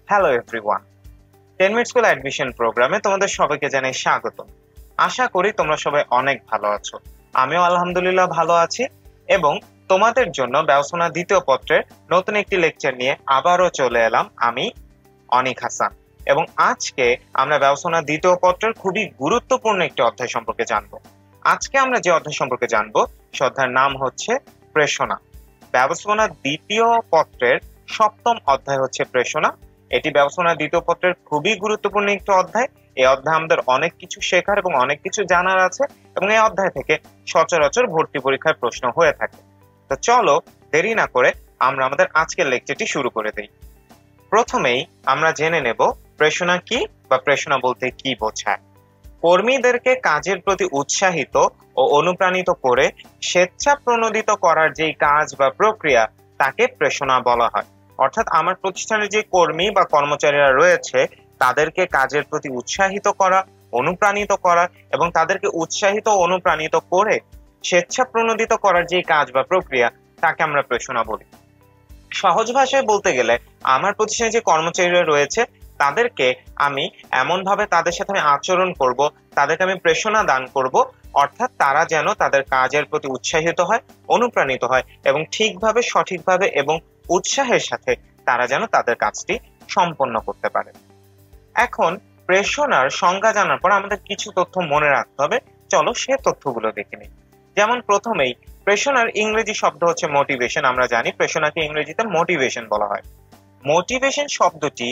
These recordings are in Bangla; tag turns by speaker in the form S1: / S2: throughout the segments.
S1: Hello everyone, 10 minute school admission প্রোগ্রামে তোমাদের সবাইকে জানাই স্বাগতম। আশা করি তোমরা সবাই অনেক ভালো আছো। আমিও আলহামদুলিল্লাহ ভালো আছি এবং তোমাদের জন্য ব্যবস্থাপনা দ্বিতীয় পত্রের নতুন একটি লেকচার নিয়ে আবারও চলে এলাম আমি অনিক হাসান। এবং আজকে আমরা ব্যবস্থাপনা দ্বিতীয় পত্রের খুবই গুরুত্বপূর্ণ একটি অধ্যায় সম্পর্কে জানবো। আজকে আমরা যে অধ্যায় সম্পর্কে জানবো সে অধ্যায়ের নাম হচ্ছে প্রেষণা। ব্যবস্থাপনা দ্বিতীয় পত্রের সপ্তম অধ্যায় হচ্ছে প্রেষণা। এটি ব্যবস্থাপনা দ্বিতীয় পত্রের খুবই গুরুত্বপূর্ণ একটি অধ্যায়। এই অধ্যায়ে আমাদের অনেক কিছু শেখার এবং অনেক কিছু জানার আছে এবং এই অধ্যায় থেকে সচরাচর ভর্তি পরীক্ষায় প্রশ্ন হয়ে থাকে। তো চলো দেরি না করে আমরা আমাদের আজকের লেকচারটি শুরু করে দেই। প্রথমেই আমরা জেনে নেব প্রেষণা কি বা প্রেষণা বলতে কি বোঝায়। কর্মীদেরকে কাজের প্রতি উৎসাহিত ও অনুপ্রাণিত করে স্বেচ্ছা প্রণোদিত করার যেই কাজ বা প্রক্রিয়া তাকে প্রেষণা বলা হয়। অর্থাৎ আমার প্রতিষ্ঠানের যে কর্মী বা কর্মচারীরা রয়েছে তাদেরকে কাজের প্রতি উৎসাহিত করা, অনুপ্রাণিত করা এবং তাদেরকে উৎসাহিত ও অনুপ্রাণিত করে স্বেচ্ছা প্রণোদিত করার যে কাজ বা প্রক্রিয়া তাকে আমরা প্রেষণা বলি। সহজ ভাষায় বলতে গেলে আমার প্রতিষ্ঠানে যে কর্মচারীরা রয়েছে তাদেরকে আমি এমন ভাবে তাদের সাথে আমি আচরণ করব, তাদেরকে আমি প্রেষণা দান করব, অর্থাৎ তারা যেন তাদের কাজের প্রতি উৎসাহিত হয়, অনুপ্রাণিত হয় এবং ঠিকভাবে সঠিকভাবে এবং উৎসাহের সাথে তারা যেন তাদের কাজটি সম্পন্ন করতে পারে। এখন প্রেষণার সংজ্ঞা জানার পর আমাদের কিছু তথ্য মনে রাখতে হবে। চলো সে তথ্যগুলো দেখে নিই। যেমন প্রথমেই প্রেষণার ইংরেজি শব্দ হচ্ছে মোটিভেশন। আমরা জানি প্রেষণাকে ইংরেজিতে মোটিভেশন বলা হয়। মোটিভেশন শব্দটি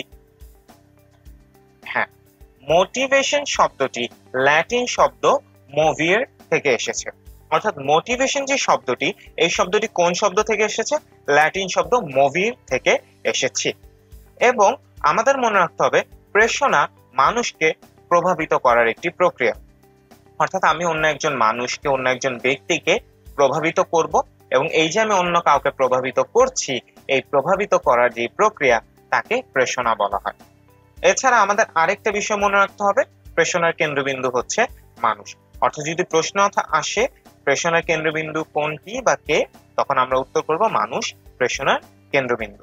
S1: মোটিভেশন শব্দটি ল্যাটিন শব্দ মোভিয়ের থেকে এসেছে। অর্থাৎ মোটিভেশন যে শব্দটি, এই শব্দটি কোন শব্দ থেকে এসেছে? ল্যাটিন শব্দ মোভির থেকে এসেছে। এবং আমাদের মনে রাখতে হবে প্রেষণা মানুষকে প্রভাবিত করার একটি প্রক্রিয়া। অর্থাৎ আমি অন্য একজন মানুষকে, অন্য একজন ব্যক্তিকে প্রভাবিত করব এবং এই যে আমি অন্য কাউকে প্রভাবিত করছি, এই প্রভাবিত করার যে প্রক্রিয়া তাকে প্রেষণা বলা হয়। এছাড়া আমাদের আরেকটা বিষয় মনে রাখতে হবে, প্রেষণার কেন্দ্রবিন্দু হচ্ছে মানুষ। অর্থাৎ যদি প্রশ্ন আসে প্রেষণার কেন্দ্রবিন্দু কোনটি বা কে, তখন আমরা উত্তর করব মানুষ প্রেষণার কেন্দ্রবিন্দু।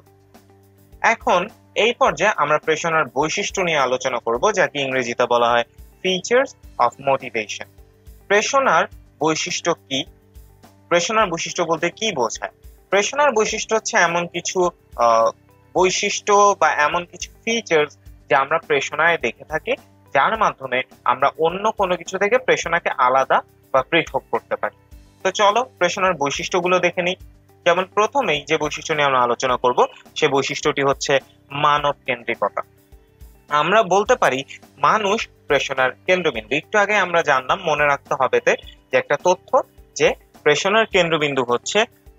S1: এখন এই পর্যায়ে আমরা প্রেষণার বৈশিষ্ট্য নিয়ে আলোচনা করব, যাকে ইংরেজিতে বলা হয় ফিচার্স অফ মোটিভেশন। প্রেষণার বৈশিষ্ট্য কি? প্রেষণার বৈশিষ্ট্য বলতে কি বোঝায়? প্রেষণার বৈশিষ্ট্য হচ্ছে এমন কিছু বৈশিষ্ট্য বা এমন কিছু ফিচার্স যা আমরা প্রেষণায় দেখে থাকি, যার মাধ্যমে আমরা অন্য কোনো কিছু থেকে প্রেষণাকে আলাদা বা পৃথক করতে পারি। তো চলো প্রেষণার বৈশিষ্ট্যগুলো দেখে নিই। যেমন প্রথমেই যে বৈশিষ্ট্য নিয়ে আমরা আলোচনা করব সে বৈশিষ্ট্যটি হচ্ছে মানব কেন্দ্রিকতা। আমরা বলতে পারি মানুষ প্রেষণার কেন্দ্রবিন্দু। একটু আগে আমরা জানলাম, মনে রাখতে হবে যে একটা তথ্য, যে প্রেষণার কেন্দ্রবিন্দু হচ্ছে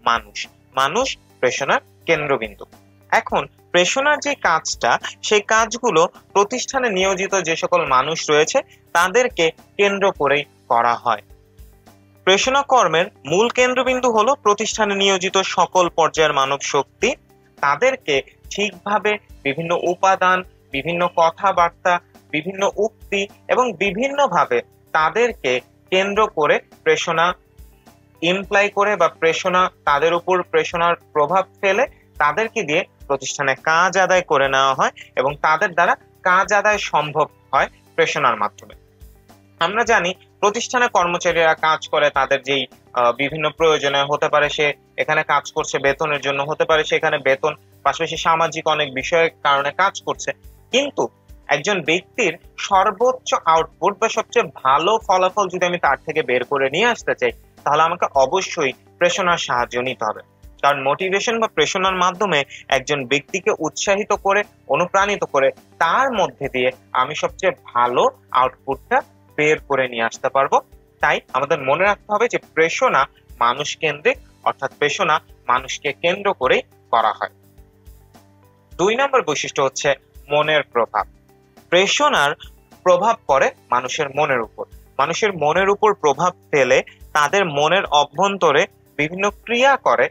S1: মানুষ। মানুষ প্রেষণার কেন্দ্রবিন্দু। এখন প্রেষণার যে কাজটা, সেই কাজগুলো প্রতিষ্ঠানে নিয়োজিত যে সকল মানুষ রয়েছে তাদেরকে কেন্দ্র করেই করা হয়। প্রেষণা কর্মের মূল কেন্দ্রবিন্দু হলো প্রতিষ্ঠানে নিয়োজিত সকল পর্যায়ের মানব শক্তি। তাদেরকে ঠিকভাবে বিভিন্ন উপাদান, বিভিন্ন কথাবার্তা, বিভিন্ন উক্তি এবং বিভিন্নভাবে তাদেরকে কেন্দ্র করে প্রেষণা ইমপ্লাই করে বা প্রেষণা তাদের উপর প্রেষণার প্রভাব ফেলে তাদেরকে দিয়ে প্রতিষ্ঠানে কাজ আদায় করে নেওয়া হয় এবং তাদের দ্বারা কাজ আদায় সম্ভব হয় প্রেষণার মাধ্যমে। আমরা জানি প্রতিষ্ঠানে কর্মচারীরা কাজ করে তাদের যেই বিভিন্ন প্রয়োজনে, হতে পারে সে এখানে কাজ করছে বেতনের জন্য, হতে পারে সেখানে বেতন, পাশাপাশি সামাজিক অনেক বিষয়ের কারণে কাজ করছে। কিন্তু একজন ব্যক্তির সর্বোচ্চ আউটপুট বা সবচেয়ে ভালো ফলাফল যদি আমি তার থেকে বের করে নিয়ে আসতে চাই, তাহলে আমাকে অবশ্যই প্রেষণার সাহায্য নিতে হবে। কারণ মোটিভেশন বা প্রেষণার মাধ্যমে একজন ব্যক্তিকে উৎসাহিত করে, অনুপ্রাণিত করে তার মধ্যে দিয়ে আমি সবচেয়ে ভালো আউটপুটটা বের করে নিয়ে আসতে পারবো। তাই আমাদের মনে রাখতে হবে যে প্রেষণা মানুষ কেন্দ্রিক, অর্থাৎ প্রেষণা মানুষকে কেন্দ্র করেই করা হয়। 2 নম্বর বৈশিষ্ট্য হচ্ছে মনের প্রভাব। প্রেষণার প্রভাব পড়ে মানুষের মনের উপর। মানুষের মনের উপর প্রভাব ফেলে তাদের মনের অভ্যন্তরে বিভিন্ন ক্রিয়া করে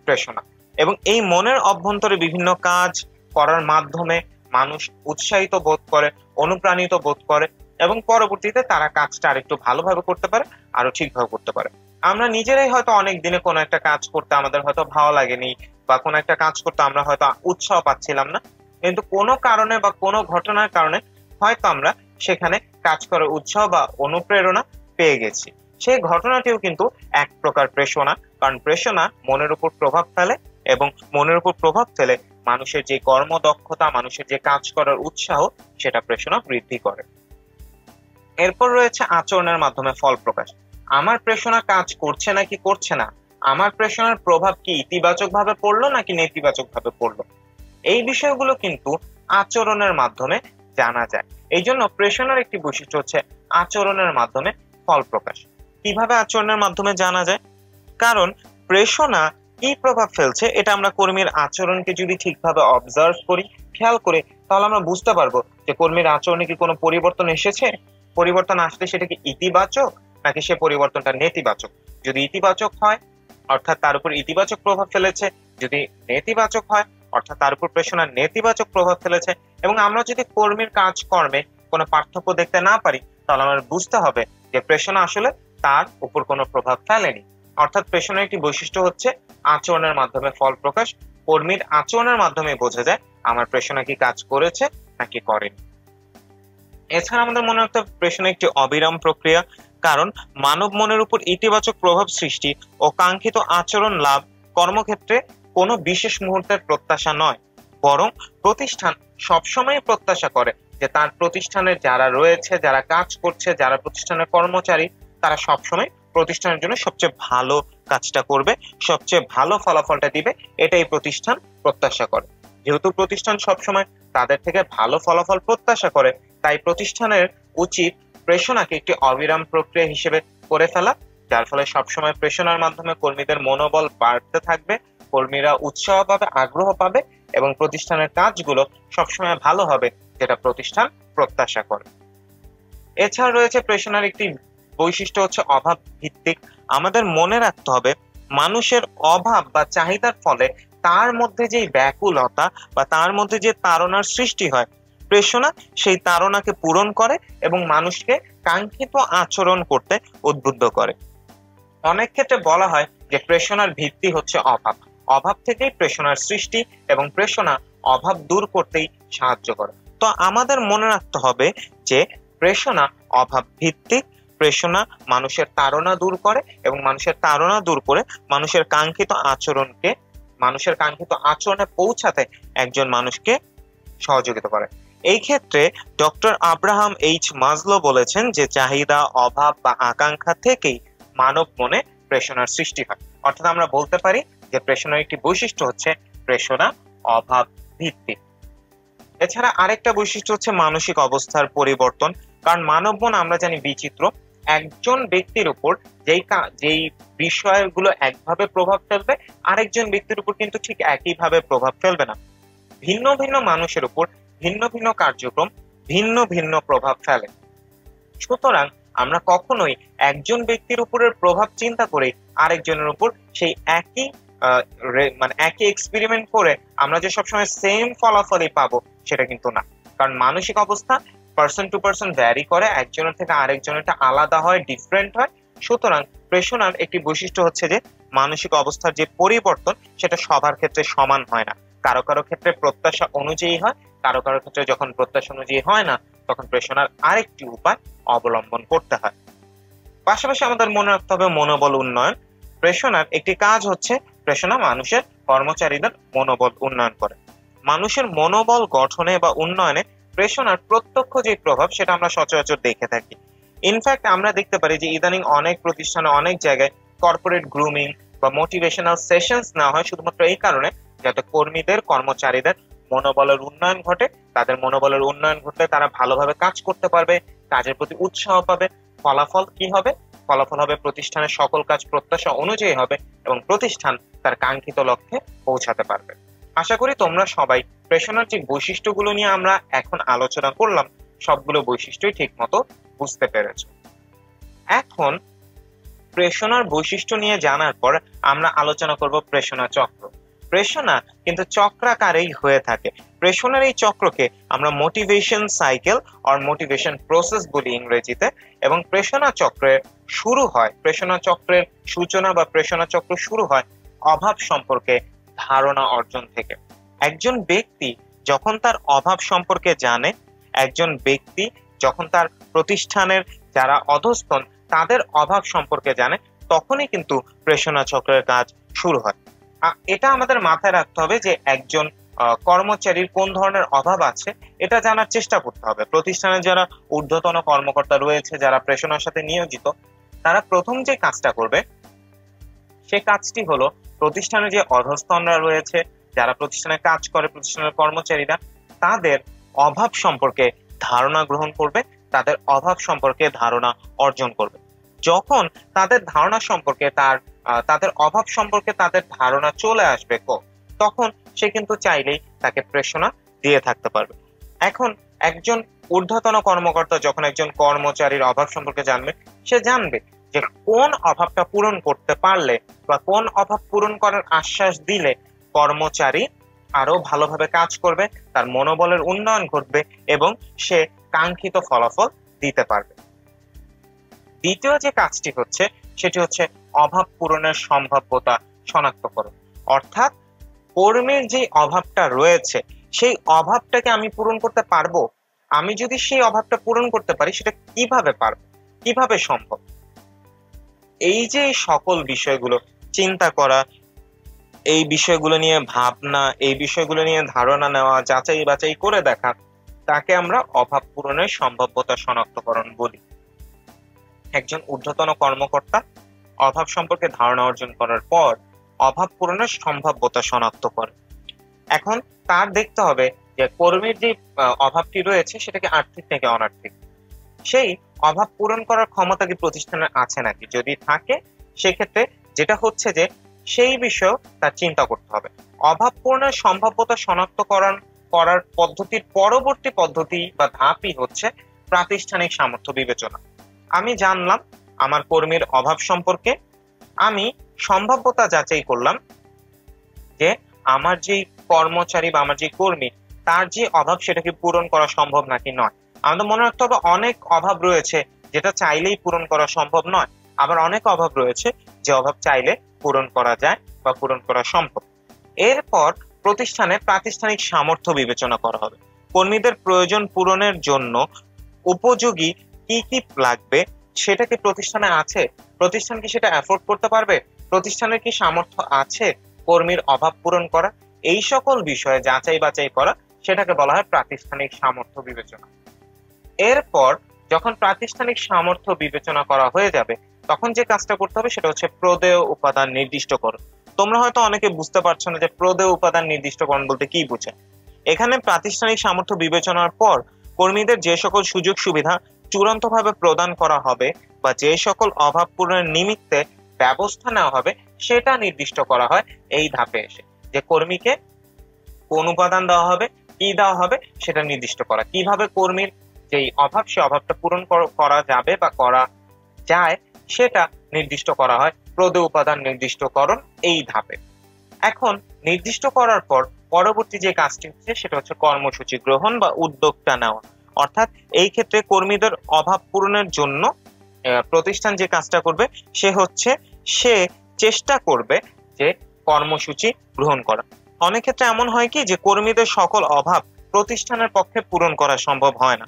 S1: প্রেষণা, এবং এই মনের অভ্যন্তরে বিভিন্ন কাজ করার মাধ্যমে মানুষ উৎসাহিত বোধ করে, অনুপ্রাণিত বোধ করে এবং পরবর্তীতে তারা কাজটা আরেকটু ভালোভাবে করতে পারে, আরো ঠিকভাবে করতে পারে। আমরা নিজেরাই হয়তো অনেক দিনে কোনো একটা কাজ করতে আমাদের হয়তো ভালো লাগেনি বা কোনো একটা কাজ করতে আমরা হয়তো উৎসাহ পাচ্ছিলাম না, কিন্তু কোনো কারণে বা কোনো ঘটনার কারণে হয়তো আমরা সেখানে কাজ করার উৎসাহ বা অনুপ্রেরণা পেয়ে গেছি। সেই ঘটনাটিও কিন্তু এক প্রকার প্রেরণা, কারণ প্রেরণা মনের উপর প্রভাব ফেলে এবং মনের উপর প্রভাব ফেলে মানুষের যে কর্মদক্ষতা, মানুষের যে কাজ করার উৎসাহ, সেটা প্রেরণা বৃদ্ধি করে। এরপর রয়েছে আচরণের মাধ্যমে ফল প্রকাশ। আমার প্রেরণা কাজ করছে নাকি করছে না, আমার প্রেরণার প্রভাব কি ইতিবাচক ভাবে পড়লো নাকি নেতিবাচক ভাবে পড়লো, এই বিষয়গুলো কিন্তু আচরণের মাধ্যমে জানা যায়। এই জন্য প্রেরণার একটি বৈশিষ্ট্য হচ্ছে আচরণের মাধ্যমে ফল প্রকাশ। কিভাবে আচরণের মাধ্যমে জানা যায়? কারণ প্রেরণা কি প্রভাব ফেলছে এটা আমরা কর্মীর আচরণকে যদি ঠিকভাবে অবজার্ভ করি, খেয়াল করি, তাহলে আমরা বুঝতে পারবো যে কর্মীর আচরণে কি কোনো পরিবর্তন এসেছে, পরিবর্তন আসলে সেটা কি ইতিবাচক নাকি সে পরিবর্তনটা নেতিবাচক। যদি ইতিবাচক হয় অর্থাৎ তার উপর ইতিবাচক প্রভাব ফেলেছে, যদি নেতিবাচক হয় অর্থাৎ তার উপর প্রেরণা নেতিবাচক প্রভাব ফেলেছে, এবং আমরা যদি কর্মীর কাজকর্মে কোনো পার্থক্য দেখতে না পারি, তাহলে আমাদের বুঝতে হবে যে প্রেরণা আসলে তার উপর কোনো প্রভাব ফেলেনি। অর্থাৎ প্রেরণার একটি বৈশিষ্ট্য হচ্ছে আচরণের মাধ্যমে ফল প্রকাশ। কর্মীর আচরণের মাধ্যমে বোঝা যায় আমার প্রেরণা কি কাজ করেছে নাকি করেনি। এছাড়া আমাদের মনে রাখতে হবে প্রেরণা একটি অবিরাম প্রক্রিয়া, কারণ মানব মনের উপর ইতিবাচক প্রভাব সৃষ্টি ও কাঙ্ক্ষিত আচরণ লাভ কর্মক্ষেত্রে কোনো বিশেষ মুহূর্তের প্রত্যাশা নয়, বরং প্রতিষ্ঠান সবসময় প্রত্যাশা করে যে তার প্রতিষ্ঠানের যারা রয়েছে, যারা কাজ করছে, যারা প্রতিষ্ঠানের কর্মচারী, তারা সবসময় প্রতিষ্ঠানের জন্য সবচেয়ে ভালো কাজটা করবে, সবচেয়ে ভালো ফলাফলটা দিবে, এটাই প্রতিষ্ঠান প্রত্যাশা করে। যেহেতু প্রতিষ্ঠান সবসময় তাদের থেকে ভালো ফলাফল প্রত্যাশা করে, তাই প্রতিষ্ঠানের উচিত প্রেরণাকে একটি অবিরাম প্রক্রিয়া হিসেবে করে ফেলা, যার ফলে সবসময় প্রেরণার মাধ্যমে কর্মীদের মনোবল বাড়তে থাকবে, কর্মীরা উৎসাহ পাবে, আগ্রহ পাবে এবং প্রতিষ্ঠানের কাজগুলো সবসময় ভালো হবে, যেটা প্রতিষ্ঠান প্রত্যাশা করে। এছাড়া রয়েছে প্রেরণার একটি বৈশিষ্ট্য হচ্ছে অভাব ভিত্তিক। আমাদের মনে রাখতে হবে মানুষের অভাব বা চাহিদার ফলে তার মধ্যে যে ব্যাকুলতা বা তার মধ্যে যে তাড়নার সৃষ্টি হয়, প্রেরণা সেই তাড়নাকে পূরণ করে এবং মানুষকে কাঙ্ক্ষিত আচরণ করতে উদ্বুদ্ধ করে। অনেক ক্ষেত্রে বলা হয় যে প্রেরণার ভিত্তি হচ্ছে অভাব, অভাব থেকেই প্রেরণার সৃষ্টি এবং প্রেরণা অভাব দূর করতেই সাহায্য করে। তো আমাদের মনে রাখতে হবে যে প্রেরণা অভাব ভিত্তিক, প্রেরণা মানুষের তাড়না দূর করে এবং মানুষের তাড়না দূর করে মানুষের কাঙ্ক্ষিত আচরণে পৌঁছাতে একজন মানুষকে সহযোগিতা করে। এই ক্ষেত্রে ডক্টর আব্রাহাম এইচ মাসলো বলেছেন যে চাহিদা, অভাব বা আকাঙ্ক্ষা থেকেই মানব মনে প্রেরণার সৃষ্টি হয়। অর্থাৎ আমরা বলতে পারি যে প্রেরণার একটি বৈশিষ্ট্য হচ্ছে প্রেরণা অভাব ভিত্তিক। এছাড়া আরেকটা বৈশিষ্ট্য হচ্ছে মানসিক অবস্থার পরিবর্তন, কারণ মানব মন আমরা জানি বিচিত্র। একজন ব্যক্তির উপর যেই বিষয়গুলো একভাবে প্রভাব ফেলবে, আরেকজন ব্যক্তির উপর কিন্তু ঠিক একইভাবে প্রভাব ফেলবে না। ভিন্ন ভিন্ন মানুষের উপর ভিন্ন ভিন্ন কার্যক্রম ভিন্ন ভিন্ন প্রভাব ফেলে। সুতরাং আমরা কখনোই একজন ব্যক্তির উপরের প্রভাব চিন্তা করে আরেকজনের উপর সেই একই একই এক্সপেরিমেন্ট করে আমরা যে সবসময় সেম ফলাফলই পাবো, সেটা কিন্তু না। কারণ মানসিক অবস্থা পার্সন টু পার্সন ভ্যারি করে, একজনের থেকে আরেকজনেরটা আলাদা হয়, ডিফারেন্ট হয়। সুতরাং প্রেরণার একটি বৈশিষ্ট্য হচ্ছে যে মানসিক অবস্থার যে পরিবর্তন সেটা সবার ক্ষেত্রে সমান হয় না। কারো কারো ক্ষেত্রে প্রত্যাশা অনুযায়ী হয়, কারো কারো ক্ষেত্রে যখন প্রত্যাশা অনুযায়ী হয় না, তখন প্রেরণার আরেকটি উপায় অবলম্বন করতে হয়। পাশাপাশি আমাদের মনে রাখতে হবে মনোবল উন্নয়ন। প্রেরণার একটি কাজ হচ্ছে প্রেরণা মানুষের কর্মচারীদের মনোবল উন্নয়ন করে। মানুষের মনোবল গঠনে বা উন্নয়নে প্রেরণার প্রত্যক্ষ যে প্রভাব সেটা আমরা সচরাচর দেখে থাকি। ইনফ্যাক্ট আমরা দেখতে পারি যে ইদানিং অনেক প্রতিষ্ঠানে, অনেক জায়গায় কর্পোরেট গ্রুমিং বা মোটিভেশনাল সেশনস নেওয়া হয় শুধুমাত্র এই কারণে যাতে কর্মীদের, কর্মচারীদের মনোবলের উন্নয়ন ঘটে। তাদের মনোবলের উন্নয়ন ঘটলে তারা ভালোভাবে কাজ করতে পারবে, কাজের প্রতি উৎসাহ পাবে। ফলাফল কি হবে? ফলাফল হবে প্রতিষ্ঠানের সকল কাজ প্রত্যাশা অনুযায়ী হবে এবং প্রতিষ্ঠান তার কাঙ্ক্ষিত লক্ষ্যে পৌঁছাতে পারবে। আশা করি তোমরা সবাই প্রেরণার যে বৈশিষ্ট্যগুলো নিয়ে আমরা এখন আলোচনা করলাম, সবগুলো বৈশিষ্ট্যই ঠিক মতো বুঝতে পেরেছো। এখন প্রেরণার বৈশিষ্ট্য নিয়ে জানার পর আমরা আলোচনা করব প্রেরণা চক্র। প্রেরণা কিন্তু চক্রাকারেই হয়ে থাকে। প্রেরণার এই চক্রকে আমরা motivation cycle or motivation process বলি ইংরেজিতে। এবং প্রেরণা চক্রের সূচনা বা প্রেরণা চক্র শুরু হয় অভাব সম্পর্কে ধারণা অর্জন থেকে। একজন ব্যক্তি যখন তার অভাব সম্পর্কে জানে, একজন ব্যক্তি যখন তার প্রতিষ্ঠানের যারা অধস্তন তাদের অভাব সম্পর্কে জানে, তখনই কিন্তু প্রেষণা চক্রের কাজ শুরু হয়। এটা আমাদের মাথায় রাখতে হবে যে একজন কর্মচারীর কোন ধরনের অভাব আছে এটা জানার চেষ্টা করতে হবে। প্রতিষ্ঠানে যারা ঊর্ধ্বতন কর্মকর্তা রয়েছে, যারা প্রেষণার সাথে নিয়োজিত, তারা প্রথম যে কাজটা করবে সে কাজটি হলো প্রতিষ্ঠানে যে অধস্তনরা রয়েছে, যারা প্রতিষ্ঠানে কাজ করে, প্রতিষ্ঠানের কর্মচারীরা, তাদের অভাব সম্পর্কে ধারণা গ্রহণ করবে, তাদের অভাব সম্পর্কে ধারণা অর্জন করবে। যখন তাদের ধারণা সম্পর্কে তাদের অভাব সম্পর্কে তাদের ধারণা চলে আসবে, তখন সে কিন্তু চাইলেই তাকে প্রেষণা দিয়ে থাকতে পারবে। এখন একজন ঊর্ধ্বতন কর্মকর্তা যখন একজন কর্মচারীর অভাব সম্পর্কে জানবে, সে জানবে যে কোন অভাবটা পূরণ করতে পারলে বা কোন অভাব পূরণ করার আশ্বাস দিলে কর্মচারী আরো ভালোভাবে কাজ করবে, তার মনোবলের উন্নয়ন ঘটবে এবং সে কাঙ্ক্ষিত ফলাফল দিতে পারবে। দ্বিতীয় যে কাজটি হচ্ছে সেটি হচ্ছে অভাব পূরণের সম্ভাব্যতা শনাক্তকরণ। অর্থাৎ কর্মীর যে অভাবটা রয়েছে সেই অভাবটাকে আমি পূরণ করতে পারবো, আমি যদি সেই অভাবটা পূরণ করতে পারি সেটা কিভাবে পারবো, কিভাবে সম্ভব। এই যে সকল বিষয়গুলো চিন্তা করা, এই বিষয়গুলো নিয়ে ভাবনা, এই বিষয়গুলো নিয়ে ধারণা নেওয়া, যাচাই বাছাই করে দেখা, তাকে আমরা অভাব পূরণের সম্ভাব্যতা শনাক্তকরণ বলি। একজন ঊর্ধ্বতন কর্মকর্তা অভাব সম্পর্কে ধারণা অর্জন করার পর অভাব পূরণের সম্ভাব্যতা শনাক্ত করে। এখন তার দেখতে হবে যে কর্মীর যে অভাবটি রয়েছে সেটাকে আর্থিক নাকি অনার্থিক, সেই অভাব পূরণ করার ক্ষমতা কি প্রতিষ্ঠানের আছে নাকি। যদি থাকে সেক্ষেত্রে যেটা হচ্ছে যে সেই বিষয়ে তার চিন্তা করতে হবে। অভাব পূরণের সম্ভাব্যতা শনাক্তকরণ করার পদ্ধতির পরবর্তী পদ্ধতি বা ধাপই হচ্ছে প্রাতিষ্ঠানিক সামর্থ্য বিবেচনা। আমি জানলাম আমার কর্মীর অভাব সম্পর্কে, আমি সম্ভাব্যতা যাচাই করলাম যে আমার যে কর্মচারী বা আমার যে কর্মী তার যে অভাব সেটাকে পূরণ করা সম্ভব নাকি নয়। আমাদের মনে রাখতে হবে অনেক অভাব রয়েছে যেটা চাইলেই পূরণ করা সম্ভব নয়, আবার অনেক অভাব রয়েছে যে অভাব চাইলে পূরণ করা যায় বা পূরণ করা সম্ভব। এরপর প্রতিষ্ঠানে প্রাতিষ্ঠানিক সামর্থ্য বিবেচনা করা হবে। কর্মীদের প্রয়োজন পূরণের জন্য উপযোগী কি কি লাগবে সেটা কি প্রতিষ্ঠানে আছে, প্রতিষ্ঠান কি সেটা অ্যাফোর্ড করতে পারবে, প্রতিষ্ঠানের কি সামর্থ্য আছে কর্মীর অভাব পূরণ করা, এই সকল বিষয়ে যাচাই বাছাই করা, সেটাকে বলা হয় প্রাতিষ্ঠানিক সামর্থ্য বিবেচনা। এরপর যখন প্রাতিষ্ঠানিক সামর্থ্য বিবেচনা করা হয়ে যাবে তখন যে কাজটা করতে হবে সেটা হচ্ছে প্রদেয় উপাদান নির্দিষ্টকরণ। তোমরা হয়তো অনেকে বুঝতে পারছো না যে প্রদেয় উপাদান নির্দিষ্টকরণ বলতে কি বোঝায়। এখানে প্রাতিষ্ঠানিক সামর্থ্য বিবেচনার পর কর্মীদের যে সকল সুযোগ সুবিধা চূড়ান্তভাবে প্রদান করা হবে বা যে সকল অভাব পূরণের নিমিত্তে ব্যবস্থা নেওয়া হবে সেটা নির্দিষ্ট করা হয় এই ধাপে এসে। যে কর্মীকে কোন উপাদান দেওয়া হবে, কি দেওয়া হবে সেটা নির্দিষ্ট করা, কিভাবে কর্মীর যেই অভাব সে অভাবটা পূরণ করা যাবে বা করা যায় সেটা নির্দিষ্ট করা হয় প্রদেয় উপাদান নির্দিষ্টকরণ এই ধাপে। এখন নির্দিষ্ট করার পর পরবর্তী যে কাজটি হচ্ছে সেটা হচ্ছে কর্মসূচি গ্রহণ বা উদ্যোগটা নেওয়া। অর্থাৎ এই ক্ষেত্রে কর্মীদের অভাব পূরণের জন্য প্রতিষ্ঠান যে কাজটা করবে সে চেষ্টা করবে যে কর্মসূচি গ্রহণ করা। অনেক ক্ষেত্রে এমন হয় কি যে কর্মীদের সকল অভাব প্রতিষ্ঠানের পক্ষে পূরণ করা সম্ভব হয় না,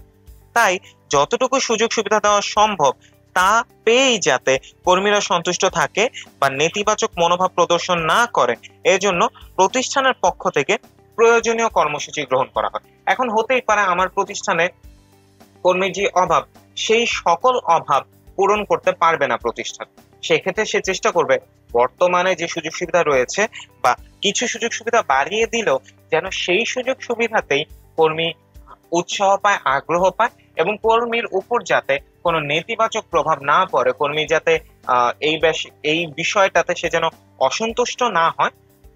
S1: তাই যতটুকু সুযোগ সুবিধা দেওয়া সম্ভব তা পেয়েই যাতে কর্মীরা সন্তুষ্ট থাকে বা নেতিবাচক মনোভাব প্রদর্শন না করে, এজন্য প্রতিষ্ঠানের পক্ষ থেকে প্রয়োজনীয় কর্মসূচি গ্রহণ করা হয়। এখন হতেই পারে আমার প্রতিষ্ঠানে কর্মীর যে অভাব সেই সকল অভাব পূরণ করতে পারবে না প্রতিষ্ঠান, সেক্ষেত্রে সে চেষ্টা করবে বর্তমানে যে সুযোগ সুবিধা রয়েছে বা কিছু সুযোগ সুবিধা বাড়িয়ে দিলেও যেন সেই সুযোগ সুবিধাতেই কর্মী উৎসাহ পায়, আগ্রহ পায় এবং কর্মীর উপর যাতে কোনো নেতিবাচক প্রভাব না পড়ে, কর্মী যাতে এই বিষয়টাতে সে যেন অসন্তুষ্ট না হয়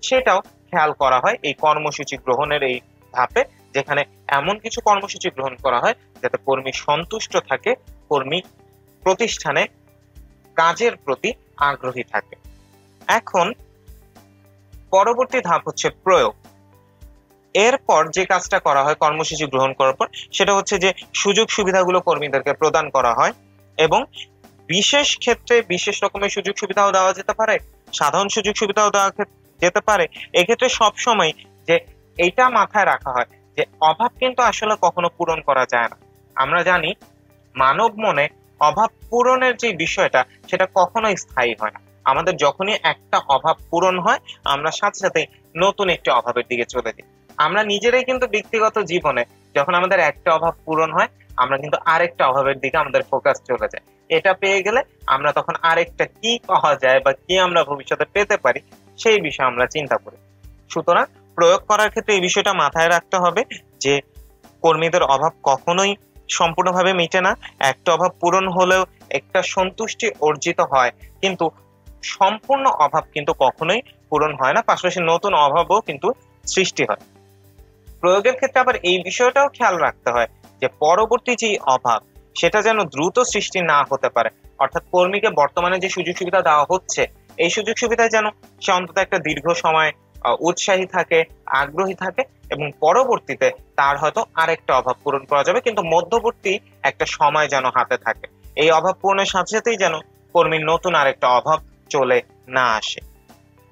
S1: সেটাও খেয়াল করা হয় এই কর্মসূচি গ্রহণের এই ধাপে, যেখানে এমন কিছু কর্মসূচি গ্রহণ করা হয় যাতে কর্মী সন্তুষ্ট থাকে, কর্মী প্রতিষ্ঠানে কাজের প্রতি আগ্রহী থাকে। এখন পরবর্তী ধাপ হচ্ছে প্রয়োগ। এরপর যে কাজটা করা হয় কর্মসূচি গ্রহণ করার পর সেটা হচ্ছে যে সুযোগ সুবিধাগুলো কর্মীদেরকে প্রদান করা হয় এবং বিশেষ ক্ষেত্রে বিশেষ রকমের সুযোগ সুবিধাও দেওয়া যেতে পারে, সাধারণ সুযোগ সুবিধাও দেওয়া যেতে পারে। এক্ষেত্রে সবসময় যে এইটা মাথায় রাখা হয় যে অভাব কিন্তু আসলে কখনো পূরণ করা যায় না। আমরা জানি মানব মনে অভাব পূরণের যে বিষয়টা সেটা কখনোই স্থায়ী হয় না। আমাদের যখনই একটা অভাব পূরণ হয় আমরা সাথে সাথে নতুন একটি অভাবের দিকে চলে যাই। আমরা নিজেরাই কিন্তু ব্যক্তিগত জীবনে যখন আমাদের একটা অভাব পূরণ হয় আমরা কিন্তু আরেকটা অভাবের দিকে আমাদের ফোকাস চলে যায়। এটা পেয়ে গেলে আমরা তখন আরেকটা কি পাওয়া যায় বা কি আমরা ভবিষ্যতে পেতে পারি সেই বিষয়ে আমরা চিন্তা করি। সুতরাং প্রয়োগ করার ক্ষেত্রে এই বিষয়টা মাথায় রাখতে হবে যে কর্মীদের অভাব কখনোই সম্পূর্ণভাবে মিটে না। একটা অভাব পূরণ হলেও একটা সন্তুষ্টি অর্জিত হয়, কিন্তু সম্পূর্ণ অভাব কিন্তু কখনোই পূরণ হয় না, পাশাপাশি নতুন অভাবও কিন্তু সৃষ্টি হয়। প্রয়োগের ক্ষেত্রে আবার এই বিষয়টাও খেয়াল রাখতে হয় যে পরবর্তী যে অভাব সেটা যেন দ্রুত সৃষ্টি না হতে পারে। অর্থাৎ কর্মীকে বর্তমানে যে সুযোগ সুবিধা দেওয়া হচ্ছে এই সুযোগ সুবিধায় যেন সে অন্তত একটা দীর্ঘ সময় উৎসাহী থাকে, আগ্রহী থাকে, এবং পরবর্তীতে তার হয়তো আরেকটা অভাব পূরণ করা যাবে, কিন্তু মধ্যবর্তী একটা সময় যেন হাতে থাকে। এই অভাব পূরণের সাথে সাথেই যেন কর্মীর নতুন আরেকটা অভাব চলে না আসে।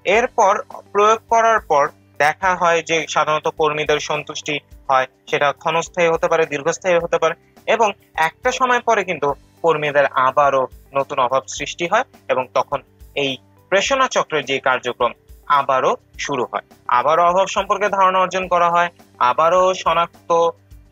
S1: এরপর প্রয়োগ করার পর দেখা হয় যে সাধারণত কর্মীদের সন্তুষ্টি হয়, সেটা ক্ষণস্থায়ী হতে পারে, দীর্ঘস্থায়ী হতে পারে, এবং একটা সময় পরে কিন্তু কর্মীদের আবারও নতুন অভাব সৃষ্টি হয় এবং তখন এই প্রেষণা চক্রের যে কার্যক্রম আবারও শুরু হয়। আবারও অভাব সম্পর্কে ধারণা অর্জন করা হয়, আবারও শনাক্ত,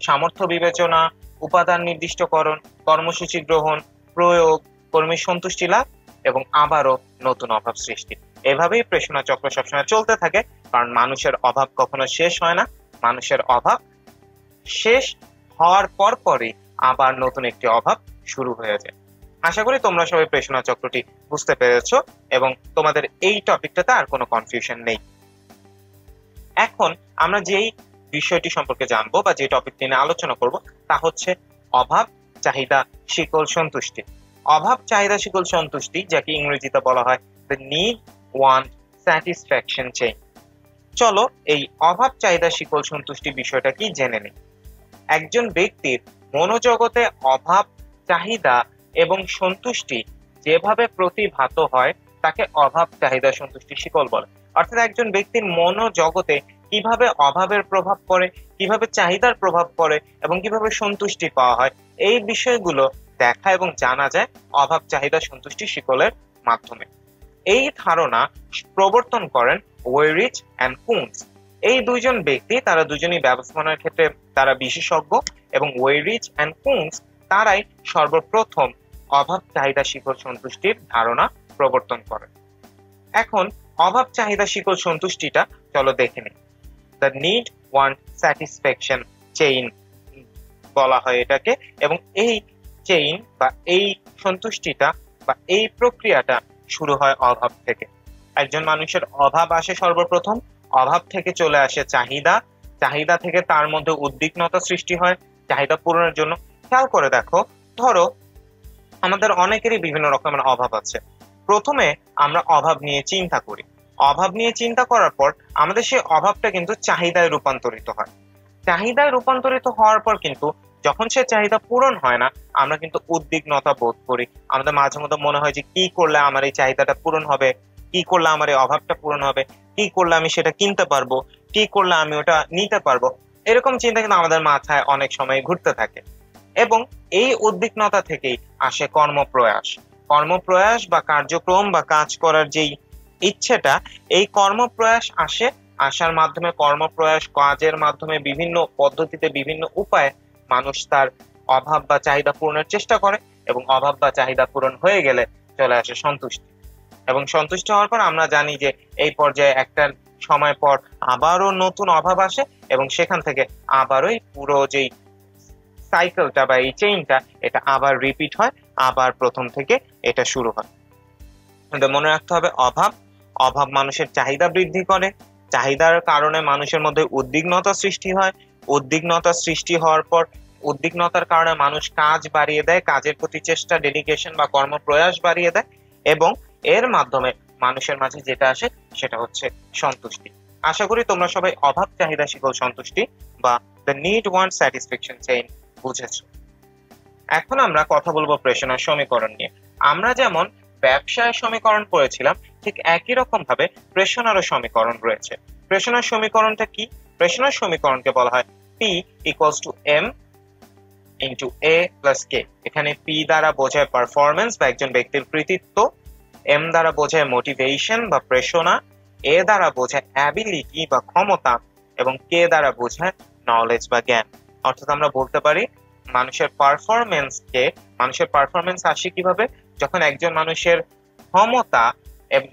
S1: সামর্থ্য বিবেচনা, উপাদান নির্দিষ্টকরণ, কর্মসূচি গ্রহণ, প্রয়োগ, কর্মীর সন্তুষ্টি লাভ এবং আবারও নতুন অভাব সৃষ্টি। এভাবেই প্রেষণা চক্র সবসময় চলতে থাকে, কারণ মানুষের অভাব কখনো শেষ হয় না। মানুষের অভাব শেষ হওয়ার পরই আবার নতুন একটি অভাব শুরু হয়ে যায়। আশা করি তোমরা সবাই প্রেষণা চক্রটি বুঝতে পেরেছো এবং তোমাদের এই টপিকটাতে আর কোনো কনফিউশন নেই। এখন আমরা যেই বিষয়টি সম্পর্কে জানবো বা যে টপিকটি নিয়ে আলোচনা করব তা হচ্ছে অভাব, চাহিদা, শিকল, সন্তুষ্টি। অভাব, চাহিদা, শিকল, সন্তুষ্টি, যাকে ইংরেজিতে বলা হয় the need, want, satisfaction chain. চলো এই অভাব, চাহিদা, শিকল, সন্তুষ্টি বিষয়টা কি জেনে নিই। একজন ব্যক্তির মনোজগতে অভাব, চাহিদা এবং সন্তুষ্টি যেভাবে প্রতিভাত হয় তাকে অভাব, চাহিদা, সন্তুষ্টি, শিকল বলে। অর্থাৎ একজন ব্যক্তির মনোজগতে কিভাবে অভাবের প্রভাব পড়ে, কিভাবে চাহিদার প্রভাব পড়ে এবং কিভাবে সন্তুষ্টি পাওয়া হয় এই বিষয়গুলো দেখা এবং জানা যায় অভাব, চাহিদা, সন্তুষ্টি, শিকলের মাধ্যমে। এই ধারণা প্রবর্তন করেন ওয়েরিচ অ্যান্ড কুনস। এই দুইজন ব্যক্তি, তারা দুজনই ব্যবস্থাপনার ক্ষেত্রে তারা বিশেষজ্ঞ, এবং ওয়েরিচ অ্যান্ড কুনস তারাই সর্বপ্রথম অভাব, চাহিদা, শিকল, সন্তুষ্টির ধারণা প্রবর্তন করেন। এখন অভাব, চাহিদা, শিকল, সন্তুষ্টিটা চলো দেখে নিই। The need, want, satisfaction chain বলা হয় এটাকে, এবং এই চেইন বা এই সন্তুষ্টিটা বা এই প্রক্রিয়াটা শুরু হয় অভাব থেকে। একজন মানুষের অভাব আসে সর্বপ্রথম, অভাব থেকে চলে আসে চাহিদা, চাহিদা থেকে তার মধ্যে উদ্বিগ্নতা সৃষ্টি হয় চাহিদা পূরণের জন্য। খেয়াল করে দেখো, ধরো আমাদের অনেকেরই বিভিন্ন রকমের অভাব আছে। প্রথমে আমরা অভাব নিয়ে চিন্তা করি, অভাব নিয়ে চিন্তা করার পর আমাদের সেই অভাবটা কিন্তু চাহিদায় রূপান্তরিত হয়। চাহিদায় রূপান্তরিত হওয়ার পর কিন্তু যখন সে চাহিদা পূরণ হয় না আমরা কিন্তু উদ্বিগ্নতা বোধ করি। আমাদের মাঝে মধ্যে মনে হয় যে কি করলে আমার এই চাহিদাটা পূরণ হবে, কি করলে আমার এই অভাবটা পূরণ হবে, কি করলে আমি সেটা কিনতে পারবো, কি করলে আমি ওটা নিতে পারবো। এরকম চিন্তা কিন্তু আমাদের মাথায় অনেক সময় ঘুরতে থাকে, এবং এই উদ্বিগ্নতা থেকেই আসে কর্মপ্রয়াস। কর্মপ্রয়াস বা কার্যক্রম বা কাজ করার যেই ইচ্ছেটা, এই কর্মপ্রয়াস আসার মাধ্যমে, কর্মপ্রয়াস কাজের মাধ্যমে বিভিন্ন পদ্ধতিতে বিভিন্ন উপায়ে মানুষ তার অভাব বা চাহিদা পূরণের চেষ্টা করে, এবং অভাব বা চাহিদা পূরণ হয়ে গেলে চলে আসে সন্তুষ্টি। এবং সন্তুষ্টি হওয়ার পর আমরা জানি যে এই পর্যায়ে একটা সময় পর আবারও নতুন অভাব আসে, এবং সেখান থেকে আবারই পুরো যেই সাইকেলটা বা এই চেইনটা এটা আবার রিপিট হয়, আবার প্রথম থেকে এটা শুরু হয়। মনে রাখতে হবে অভাব মানুষের চাহিদা বৃদ্ধি করে, চাহিদার কারণে মানুষের মধ্যে উদ্বিগ্নতা সৃষ্টি হয়, উদ্বিগ্নতা সৃষ্টি হওয়ার পর উদ্বিগ্নতার কারণে মানুষ কাজ বাড়িয়ে দেয়, কাজের প্রতি চেষ্টা, ডেডিকেশন বা কর্মপ্রয়াস বাড়িয়ে দেয়, এবং এর মাধ্যমে মানুষের মাঝে যেটা আসে সেটা হচ্ছে সন্তুষ্টি। আশা করি তোমরা সবাই অভাব, চাহিদা, শিকল, সন্তুষ্টি বা the need, want, satisfaction chain বুঝেছো। এখন আমরা কথা বলবো প্রেষণার সমীকরণ নিয়ে। আমরা যেমন ব্যবসায় সমীকরণ পড়েছিলাম ঠিক একই রকম ভাবে প্রেষণারও সমীকরণ রয়েছে। প্রেষণার সমীকরণটা কি? প্রেষণার সমীকরণকে বলা হয় P equals to M into A plus K. এখানে পি দ্বারা বোঝায় পারফরমেন্স বা একজন ব্যক্তির কৃতিত্ব, এম দ্বারা বোঝায় মোটিভেশন বা প্রেরণা, এ দ্বারা বোঝায় অ্যাবিলিটি বা ক্ষমতা, এবং কে দ্বারা বোঝায় নলেজ বা জ্ঞান। অর্থাৎ আমরা বলতে পারি মানুষের পারফরমেন্স আসে কিভাবে, যখন একজন মানুষের ক্ষমতা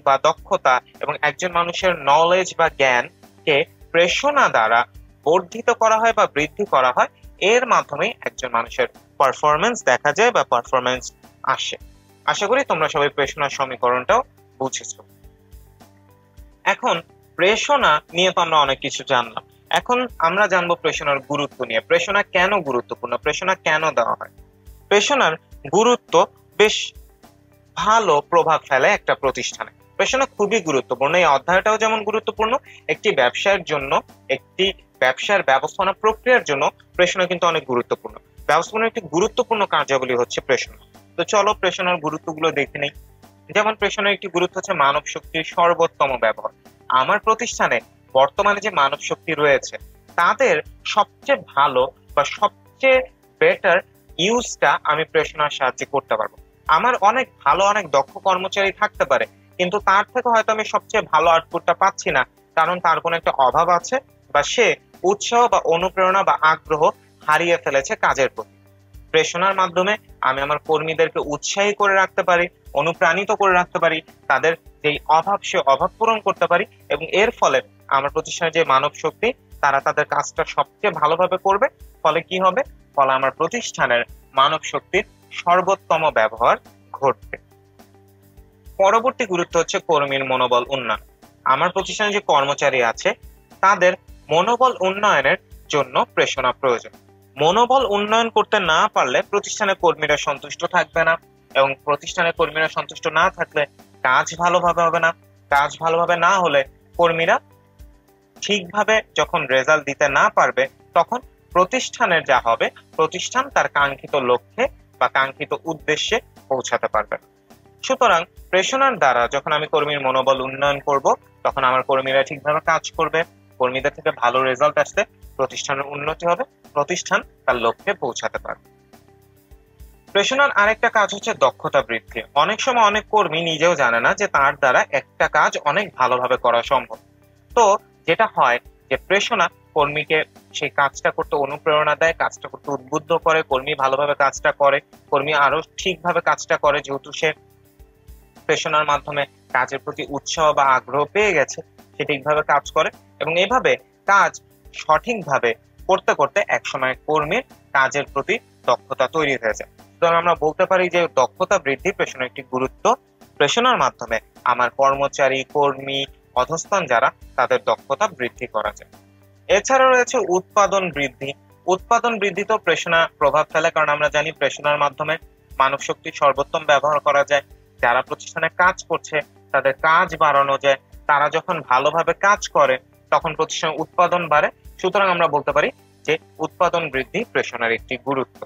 S1: বা দক্ষতা এবং একজন মানুষের নলেজ বা জ্ঞানকে প্রেরণা দ্বারা বর্ধিত করা হয় বা বৃদ্ধি করা হয়, এর মাধ্যমে একজন মানুষের পারফরমেন্স দেখা যায় বা পারফরমেন্স আসে। আশা করি তোমরা সবাই প্রেরণার সমীকরণটাও বুঝেছো। এখন প্রেরণা নিয়ে তো আমরা অনেক কিছু জানলাম, এখন আমরা জানবো প্রেরণার গুরুত্ব নিয়ে। প্রেরণা কেন গুরুত্বপূর্ণ, প্রেরণা কেন দেওয়া হয়? প্রেরণার গুরুত্ব বেশ ভালো প্রভাব ফেলে একটা প্রতিষ্ঠানে। প্রেরণা খুবই গুরুত্বপূর্ণ। এই অধ্যায়টাও যেমন গুরুত্বপূর্ণ, একটি ব্যবসায়ের জন্য, একটি ব্যবসার ব্যবস্থাপনা প্রক্রিয়ার জন্য প্রেরণা কিন্তু অনেক গুরুত্বপূর্ণ। ব্যবস্থাপনার একটি গুরুত্বপূর্ণ কার্যাবলী হচ্ছে প্রেরণা। তো চলো প্রেরণার গুরুত্বগুলো দেখে নেই। যেমন প্রেরণার একটি গুরুত্ব হচ্ছে মানব শক্তির সর্বোত্তম ব্যবহার। আমার প্রতিষ্ঠানে বর্তমানে যে মানব শক্তি রয়েছে তাদের সবচেয়ে ভালো বা সবচেয়ে বেটার ইউজটা আমি প্রেরণার সাহায্যে করতে পারবো। আমার অনেক ভালো, অনেক দক্ষ কর্মচারী থাকতে পারে, কিন্তু তার থেকে হয়তো আমি সবচেয়ে ভালো আউটপুটটা পাচ্ছি না, কারণ তার কোনো একটা অভাব আছে বা সে উৎসাহ বা অনুপ্রেরণা বা আগ্রহ হারিয়ে ফেলেছে কাজের প্রতি। প্রেরণার মাধ্যমে আমি আমার কর্মীদেরকে উৎসাহী করে রাখতে পারি, অনুপ্রাণিত করে রাখতে পারি, তাদের যেই অভাব সে অভাব পূরণ করতে পারি, এবং এর ফলে আমার প্রতিষ্ঠানের যে মানব শক্তি তারা তাদের কাজটা সবচেয়ে ভালোভাবে করবে। ফলে কি হবে? ফলে আমার প্রতিষ্ঠানের মানব শক্তির সর্বোত্তম ব্যবহার ঘটবে। পরবর্তী গুরুত্ব হচ্ছে কর্মীর মনোবল উন্নয়ন। আমার প্রতিষ্ঠানে যে কর্মচারী আছে তাদের মনোবল উন্নয়নের জন্য প্রেরণা প্রয়োজন। মনোবল উন্নয়ন করতে না পারলে প্রতিষ্ঠানের কর্মীরা সন্তুষ্ট থাকবে না, এবং প্রতিষ্ঠানের কর্মীরা সন্তুষ্ট না থাকলে কাজ ভালোভাবে হবে না। কাজ ভালোভাবে না হলে কর্মীরা ঠিকভাবে যখন রেজাল্ট দিতে না পারবে, তখন প্রতিষ্ঠানের যা হবে, প্রতিষ্ঠান তার কাঙ্ক্ষিত লক্ষ্যে বা কাঙ্ক্ষিত উদ্দেশ্যে পৌঁছাতে পারবে না। সুতরাং প্রেরণার দ্বারা যখন আমি কর্মীর মনোবল উন্নয়ন করব, তখন আমার কর্মীরা ঠিকভাবে কাজ করবে, কর্মীদের থেকে ভালো রেজাল্ট আসলে প্রতিষ্ঠানের উন্নতি হবে, প্রতিষ্ঠান তার লক্ষ্যে পৌঁছাতে পারবে। প্রেরণার আরেকটা কাজ হচ্ছে দক্ষতা বৃদ্ধি। অনেক সময় অনেক কর্মী নিজেও জানে না যে তার দ্বারা একটা কাজ অনেক ভালোভাবে করা সম্ভব। তো যেটা হয় যে প্রেরণা কর্মীকে সেই কাজটা করতে অনুপ্রেরণা দেয়, কাজটা করতে উদ্বুদ্ধ করে, কর্মী ভালোভাবে কাজটা করে, কর্মী আরো ঠিকভাবে কাজটা করে, যেহেতু সে প্রেরণার মাধ্যমে কাজের প্রতি উৎসাহ বা আগ্রহ পেয়ে গেছে, সে ঠিকভাবে কাজ করে, এবং এভাবে কাজ সঠিকভাবে করতে করতে একসময় কর্মীর কাজের প্রতি দক্ষতা তৈরি হয়ে যায়। সুতরাং আমরা বলতে পারি যে দক্ষতা বৃদ্ধি প্রেরণার একটি গুরুত্ব। প্রেরণার মাধ্যমে আমার কর্মচারী, কর্মী, অধস্তন যারা, তাদের দক্ষতা বৃদ্ধি করা যায়। এছাড়াও রয়েছে উৎপাদন বৃদ্ধি। উৎপাদন বৃদ্ধি তো প্রেরণা প্রভাব ফেলে, কারণ আমরা জানি প্রেরণার মাধ্যমে মানব শক্তির সর্বোত্তম ব্যবহার করা যায়। যারা প্রতিষ্ঠানে কাজ করছে তাদের কাজ বাড়ানো যায়, তারা যখন ভালোভাবে কাজ করে তখন প্রতিষ্ঠানের উৎপাদন বাড়ে। সুতরাং আমরা বলতে পারি যে উৎপাদন বৃদ্ধি প্রেরণার একটি গুরুত্ব।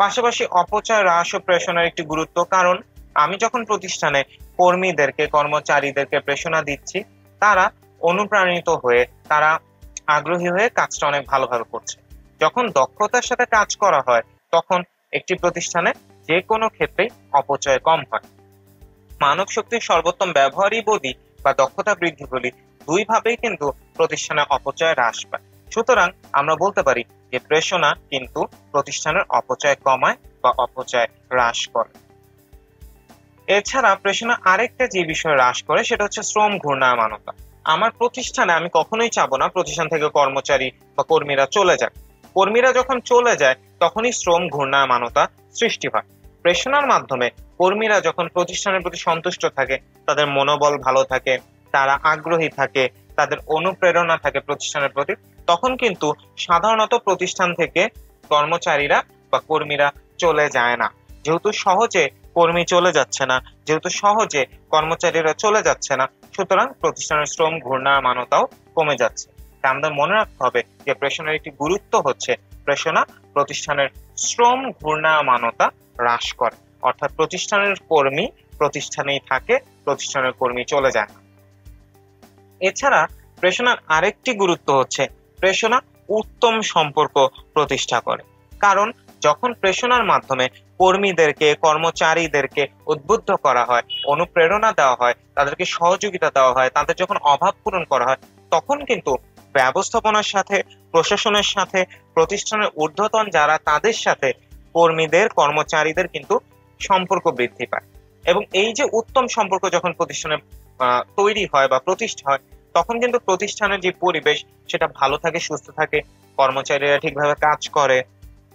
S1: পাশাপাশি অপচয় হ্রাস ও প্রেরণার একটি গুরুত্ব, কারণ আমি যখন প্রতিষ্ঠানে কর্মীদেরকে, কর্মচারীদেরকে প্রেরণা দিচ্ছি, তারা অনুপ্রাণিত হয়ে, তারা আগ্রহী হয়ে কাজটা অনেক ভালোভাবে করছে। যখন দক্ষতার সাথে কাজ করা হয় তখন একটি প্রতিষ্ঠানে যে কোনো ক্ষেত্রেই অপচয় কম হয়। মানব শক্তির সর্বোত্তম ব্যবহারই বলি বা দক্ষতা বৃদ্ধি বলি, দুইভাবেই কিন্তু প্রতিষ্ঠানে অপচয় হ্রাস পায়। সুতরাং আমরা বলতে পারি যে প্রেরণা কিন্তু প্রতিষ্ঠানের অপচয় কমায় বা অপচয় হ্রাস করে। এছাড়া প্রেরণা আরেকটা যে বিষয় হ্রাস করে সেটা হচ্ছে শ্রম ঘূর্ণায়মানতা। আমার প্রতিষ্ঠানে আমি কখনোই চাবো না প্রতিষ্ঠান থেকে কর্মচারী বা কর্মীরা চলে যাক। কর্মীরা যখন চলে যায় তখনই শ্রম ঘূর্ণায়মানতা সৃষ্টি হয়। প্রেরণার মাধ্যমে কর্মীরা যখন প্রতিষ্ঠানের প্রতি সন্তুষ্ট থাকে, তাদের মনোবল ভালো থাকে, তারা আগ্রহী থাকে, তাদের অনুপ্রেরণা থাকে প্রতিষ্ঠানের প্রতি, তখন কিন্তু সাধারণত প্রতিষ্ঠান থেকে কর্মচারীরা বা কর্মীরা চলে যায় না। যেহেতু সহজে কর্মী চলে যাচ্ছে না, যেহেতু সহজে কর্মচারীরা চলে যাচ্ছে না, সুতরাং প্রতিষ্ঠানের শ্রম ঘূর্ণায়মানতাও কমে যাচ্ছে। তাই আমাদের মনে রাখতে হবে যে প্রেরণার একটি গুরুত্ব হচ্ছে প্রেরণা প্রতিষ্ঠানের শ্রম ঘূর্ণায়মানতা হ্রাস করে, অর্থাৎ প্রতিষ্ঠানের কর্মী প্রতিষ্ঠানেই থাকে, প্রতিষ্ঠানের কর্মী চলে যায় না। এছাড়া প্রেরণার আরেকটি গুরুত্ব হচ্ছে প্রেরণা উত্তম সম্পর্ক প্রতিষ্ঠা করে। কারণ যখন প্রেষণার মাধ্যমে কর্মীদেরকে, কর্মচারীদেরকে উদ্বুদ্ধ করা হয়, অনুপ্রেরণা দেওয়া হয়, তাদেরকে সহযোগিতা দেওয়া হয়, তাদের যখন অভাব পূরণ করা হয়, তখন কিন্তু ব্যবস্থাপনার সাথে, প্রশাসনের সাথে, প্রতিষ্ঠানের ঊর্ধ্বতন যারা তাদের সাথে কর্মীদের, কর্মচারীদের কিন্তু সম্পর্ক বৃদ্ধি পায়। এবং এই যে উত্তম সম্পর্ক যখন প্রতিষ্ঠানে তৈরি হয় বা প্রতিষ্ঠা হয়, তখন কিন্তু প্রতিষ্ঠানের যে পরিবেশ সেটা ভালো থাকে, সুস্থ থাকে, কর্মচারীরা ঠিকভাবে কাজ করে,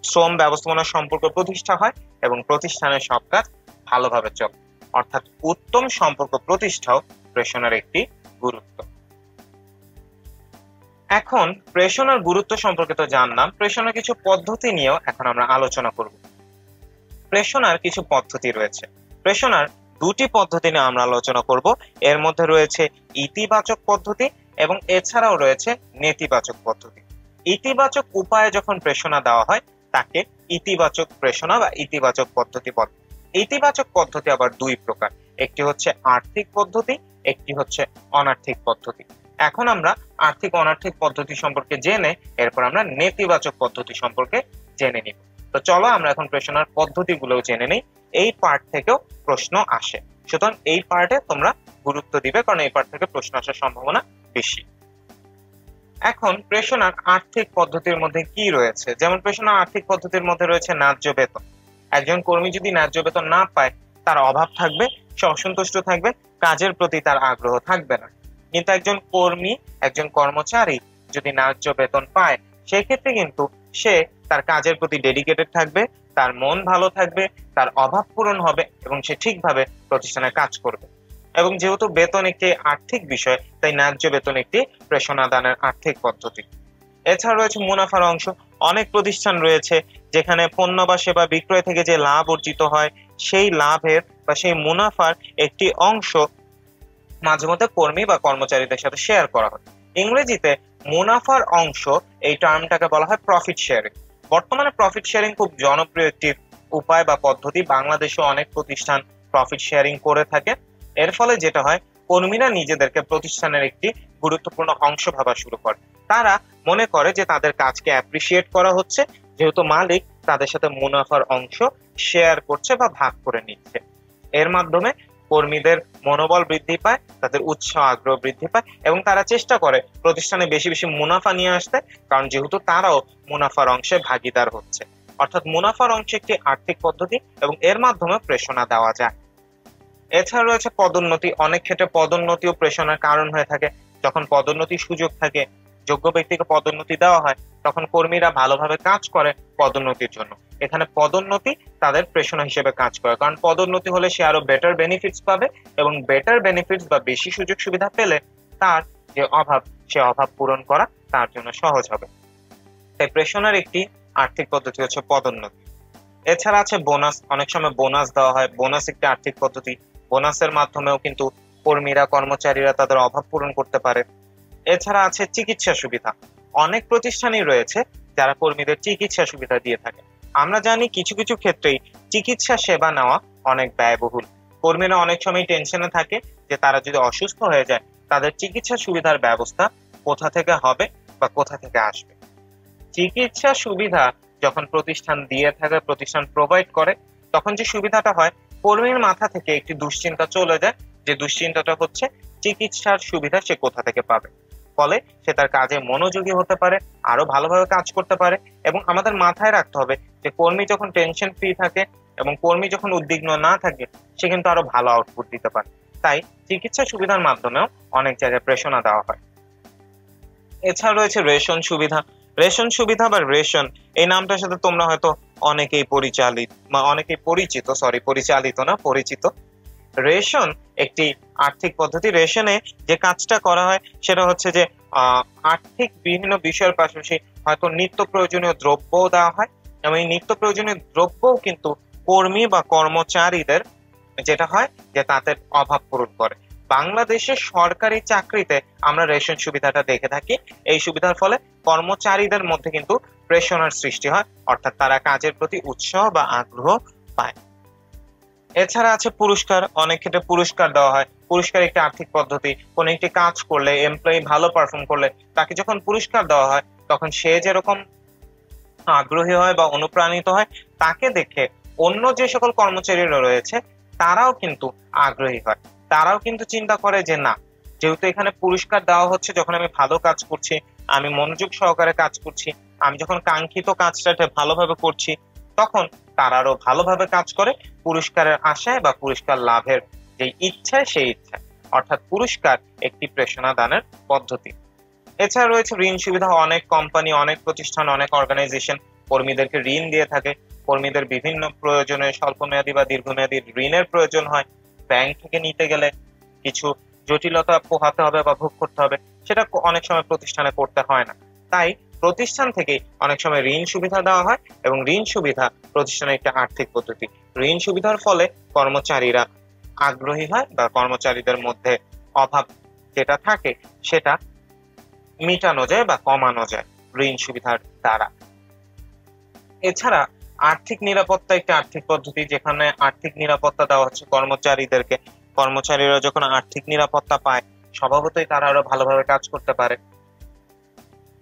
S1: শ্রম ব্যবস্থাপনার সম্পর্ক প্রতিষ্ঠা হয় এবং প্রতিষ্ঠানের সব কাজ ভালোভাবে চলে। অর্থাৎ উত্তম সম্পর্ক প্রতিষ্ঠাও প্রেষণার একটি গুরুত্ব। এখন প্রেষণার গুরুত্ব সম্পর্কে তো জানলাম, প্রেষণার কিছু পদ্ধতি নিয়েও এখন আমরা আলোচনা করব। প্রেষণার কিছু পদ্ধতি রয়েছে। প্রেষণার দুটি পদ্ধতি নিয়ে আমরা আলোচনা করব। এর মধ্যে রয়েছে ইতিবাচক পদ্ধতি এবং এছাড়াও রয়েছে নেতিবাচক পদ্ধতি। ইতিবাচক উপায়ে যখন প্রেষণা দেওয়া হয় তাকে ইতিবাচক প্রেষণা বা ইতিবাচক পদ্ধতি বলে। ইতিবাচক পদ্ধতি আবার দুই প্রকার, একটি হচ্ছে আর্থিক পদ্ধতি, একটি হচ্ছে অনার্থিক পদ্ধতি। এখন আমরা আর্থিক অনার্থিক পদ্ধতি সম্পর্কে জেনে এরপর আমরা নেতিবাচক পদ্ধতি সম্পর্কে জেনে নিব। তো চলো আমরা এখন প্রেষণার পদ্ধতিগুলো জেনে নিই। এই পার্ট থেকেও প্রশ্ন আসে, সুতরাং এই পার্টে তোমরা গুরুত্ব দিবে, কারণ এই পার্ট থেকে প্রশ্ন আসার সম্ভাবনা বেশি। এখন প্রেষণার আর্থিক পদ্ধতির মধ্যে কি রয়েছে? যেমন প্রেষণার আর্থিক পদ্ধতির মধ্যে রয়েছে ন্যায্য বেতন। একজন কর্মী যদি ন্যায্য বেতন না পায়, তার অভাব থাকবে, সে অসন্তুষ্ট থাকবে, কাজের প্রতি তার আগ্রহ থাকবে না। কিন্তু একজন কর্মী, একজন কর্মচারী যদি ন্যায্য বেতন পায়, সেক্ষেত্রে কিন্তু সে তার কাজের প্রতি ডেডিকেটেড থাকবে, তার মন ভালো থাকবে, তার অভাব পূরণ হবে এবং সে ঠিকভাবে প্রতিষ্ঠানে কাজ করবে। এবং যেহেতু বেতন একটি আর্থিক বিষয়, তাই ন্যায্য বেতন একটি প্রেষণা দানের আর্থিক পদ্ধতি। এছাড়া রয়েছে মুনাফার অংশ। অনেক প্রতিষ্ঠান রয়েছে যেখানে পণ্য বা সেবা বিক্রয় থেকে যে লাভ অর্জিত হয়, সেই লাভের বা সেই মুনাফার একটি অংশ মাঝে মধ্যে কর্মী বা কর্মচারীদের সাথে শেয়ার করা হয়। ইংরেজিতে মুনাফার অংশ এই টার্মটাকে বলা হয় প্রফিট শেয়ারিং। বর্তমানে প্রফিট শেয়ারিং খুব জনপ্রিয় একটি উপায় বা পদ্ধতি। বাংলাদেশে অনেক প্রতিষ্ঠান প্রফিট শেয়ারিং করে থাকে। এর ফলে যেটা হয়, কর্মীরা নিজেদেরকে প্রতিষ্ঠানের একটি গুরুত্বপূর্ণ অংশ ভাবা শুরু করে। তারা মনে করে যে তাদের কাজকে অ্যাপ্রিসিয়েট করা হচ্ছে, যেহেতু মালিক তাদের সাথে মুনাফার অংশ শেয়ার করছে বা ভাগ করে নিচ্ছে। এর মাধ্যমে কর্মীদের মনোবল বৃদ্ধি পায়, তাদের উৎসাহ আগ্রহ বৃদ্ধি পায় এবং তারা চেষ্টা করে প্রতিষ্ঠানে বেশি বেশি মুনাফা নিয়ে আসতে, কারণ যেহেতু তারাও মুনাফার অংশে ভাগিদার হচ্ছে। অর্থাৎ মুনাফার অংশ একটি আর্থিক পদ্ধতি এবং এর মাধ্যমে প্রেষণা দেওয়া যায়। এছাড়া রয়েছে পদোন্নতি। অনেক ক্ষেত্রে পদোন্নতিও প্রেষণার কারণ হয়ে থাকে। যখন পদোন্নতির সুযোগ থাকে, যোগ্য ব্যক্তিকে পদোন্নতি দেওয়া হয়, তখন কর্মীরা ভালোভাবে কাজ করে পদোন্নতির জন্য। এখানে পদোন্নতি তাদের প্রেষণা হিসেবে কাজ করে, কারণ পদোন্নতি হলে সে আরো বেটার বেনিফিটস পাবে এবং বেটার বেনিফিটস বা বেশি সুযোগ সুবিধা পেলে তার যে অভাব, সে অভাব পূরণ করা তার জন্য সহজ হবে। তাই প্রেষণার একটি আর্থিক পদ্ধতি হচ্ছে পদোন্নতি। এছাড়া আছে বোনাস। অনেক সময় বোনাস দেওয়া হয়, বোনাস একটি আর্থিক পদ্ধতি। বোনাসের মাধ্যমেও কিন্তু কর্মীরা, কর্মচারীরা তাদের অভাব পূরণ করতে পারে। এছাড়া আছে চিকিৎসা সুবিধা। অনেক প্রতিষ্ঠানই রয়েছে যারা কর্মীদের চিকিৎসা সুবিধা দিয়ে থাকে। আমরা জানি কিছু কিছু ক্ষেত্রেই চিকিৎসা সেবা নেওয়া অনেক ব্যয়বহুল। কর্মীরা অনেক সময় টেনশনে থাকে যে তারা যদি অসুস্থ হয়ে যায়, তাদের চিকিৎসা সুবিধার ব্যবস্থা কোথা থেকে হবে বা কোথা থেকে আসবে। চিকিৎসা সুবিধা যখন প্রতিষ্ঠান দিয়ে থাকে, প্রতিষ্ঠান প্রোভাইড করে, তখন যে সুবিধাটা হয়, কর্মীর মাথা থেকে একটি দুশ্চিন্তা চলে যায়, যে দুশ্চিন্তাটা হচ্ছে চিকিৎসার সুবিধা সে কোথা থেকে পাবে। ফলে সে তার কাজে মনোযোগী হতে পারে, আরো ভালোভাবে কাজ করতে পারে। এবং আমাদের মাথায় রাখতে হবে যে কর্মী যখন টেনশন ফ্রি থাকে এবং কর্মী যখন উদ্বিগ্ন না থাকে, সে কিন্তু আরো ভালো আউটপুট দিতে পারে। তাই চিকিৎসা সুবিধার মাধ্যমেও অনেক জায়গায় প্রেষণা দেওয়া হয়। এছাড়া রয়েছে রেশন সুবিধা। রেশন সুবিধা বা রেশন, এই নামটার সাথে তোমরা হয়তো অনেকেই পরিচিত। রেশন একটি আর্থিক পদ্ধতি। রেশনে যে কাজটা করা হয় সেটা হচ্ছে যে আর্থিক বিভিন্ন বিষয়ের পাশাপাশি হয়তো নিত্য প্রয়োজনীয় দ্রব্যও দেওয়া হয় এবং এই নিত্য প্রয়োজনীয় দ্রব্যও কিন্তু কর্মী বা কর্মচারীদের যেটা হয় যে তাদের অভাব পূরণ করে। বাংলাদেশের সরকারি চাকরিতে আমরা রেশন সুবিধাটা দেখে থাকি। এই সুবিধার ফলে কর্মচারীদের মধ্যে কিন্তু প্রেষণার সৃষ্টি হয়, অর্থাৎ তারা কাজের প্রতি উৎসাহ বা আগ্রহ পায়। এছাড়া আছে পুরস্কার। অনেক ক্ষেত্রে পুরস্কার দেওয়া হয়। পুরস্কার একটি আর্থিক পদ্ধতি। কোন একটি কাজ করলে, এমপ্লয়ি ভালো পারফর্ম করলে তাকে যখন পুরস্কার দেওয়া হয়, তখন সে যেরকম আগ্রহী হয় বা অনুপ্রাণিত হয়, তাকে দেখে অন্য যে সকল কর্মচারীরা রয়েছে তারাও কিন্তু আগ্রহী হয়। তারাও কিন্তু চিন্তা করে যে না, যেহেতু এখানে পুরস্কার দেওয়া হচ্ছে যখন আমি ভালো কাজ করছি, আমি মনোযোগ সহকারে কাজ করছি, আমি যখন কাঙ্ক্ষিত কাজটা ভালোভাবে করছি, তখন তারা আরো ভালোভাবে কাজ করে পুরস্কারের আশায় বা পুরস্কার লাভের যে ইচ্ছায় সেই ইচ্ছায়। অর্থাৎ পুরস্কার একটি প্রেরণা দানের পদ্ধতি। এছাড়া রয়েছে ঋণ সুবিধা। অনেক কোম্পানি, অনেক প্রতিষ্ঠান, অনেক অর্গানাইজেশন কর্মীদেরকে ঋণ দিয়ে থাকে। কর্মীদের বিভিন্ন প্রয়োজনে স্বল্পমেয়াদী বা দীর্ঘমেয়াদী ঋণের প্রয়োজন হয়। ব্যাংক থেকে নিতে গেলে কিছু জটিলতা পোহাতে হবে বা ভোগ করতে হবে, সেটা অনেক সময় প্রতিষ্ঠানে করতে হয় না। তাই প্রতিষ্ঠান থেকে অনেক সময় ঋণ সুবিধা দেওয়া হয় এবং ঋণ সুবিধা প্রতিষ্ঠানের একটি আর্থিক পদ্ধতি। ঋণ সুবিধার ফলে কর্মচারীরা আগ্রহী হয় বা কর্মচারীদের মধ্যে অভাব যেটা থাকে সেটা মিটানো যায় বা কমানো যায় ঋণ সুবিধার দ্বারা। এছাড়া আর্থিক নিরাপত্তা একটি আর্থিক পদ্ধতি, যেখানে আর্থিক নিরাপত্তা দেওয়া হচ্ছে কর্মচারীদেরকে। কর্মচারীরা যখন আর্থিক নিরাপত্তা পায়, স্বভাবতই তারা আরো ভালোভাবে কাজ করতে পারে।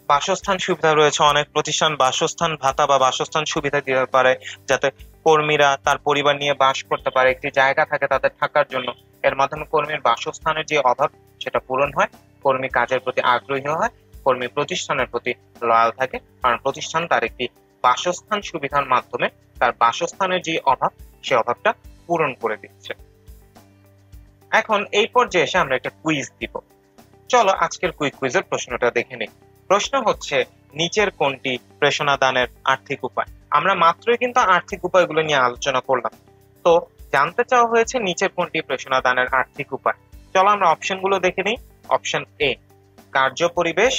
S1: বাসস্থান সুবিধা রয়েছে। অনেক প্রতিষ্ঠান বাসস্থান ভাতা বা বাসস্থান সুবিধা দিতে পারে, যাতে কর্মীরা তার পরিবার নিয়ে বাস করতে পারে, একটি জায়গা থাকে তাদের থাকার জন্য। এর মাধ্যমে কর্মীর বাসস্থানের যে অভাব সেটা পূরণ হয়, কর্মী কাজের প্রতি আগ্রহী হয়, কর্মী প্রতিষ্ঠানের প্রতি লয়াল থাকে, কারণ প্রতিষ্ঠান তার একটি বাসস্থান সুবিধার মাধ্যমে তার বাসস্থানের যে অভাব সে অভাবটা পূরণ করে দিচ্ছে। এখন এই পর্যায়ে এসে আমরা একটা কুইজ দিব। চলো আজকের কুইজের প্রশ্নটা দেখে নিই। প্রশ্ন হচ্ছে, নিচের কোনটি প্রেষণা দানের আর্থিক উপায়? আমরা মাত্রই কিন্তু আর্থিক উপায়গুলো নিয়ে আলোচনা করলাম। তো জানতে চাওয়া হয়েছে নিচের কোনটি প্রেষণা দানের আর্থিক উপায়। চলো আমরা অপশনগুলো দেখে নিই। অপশন এ কার্য পরিবেশ,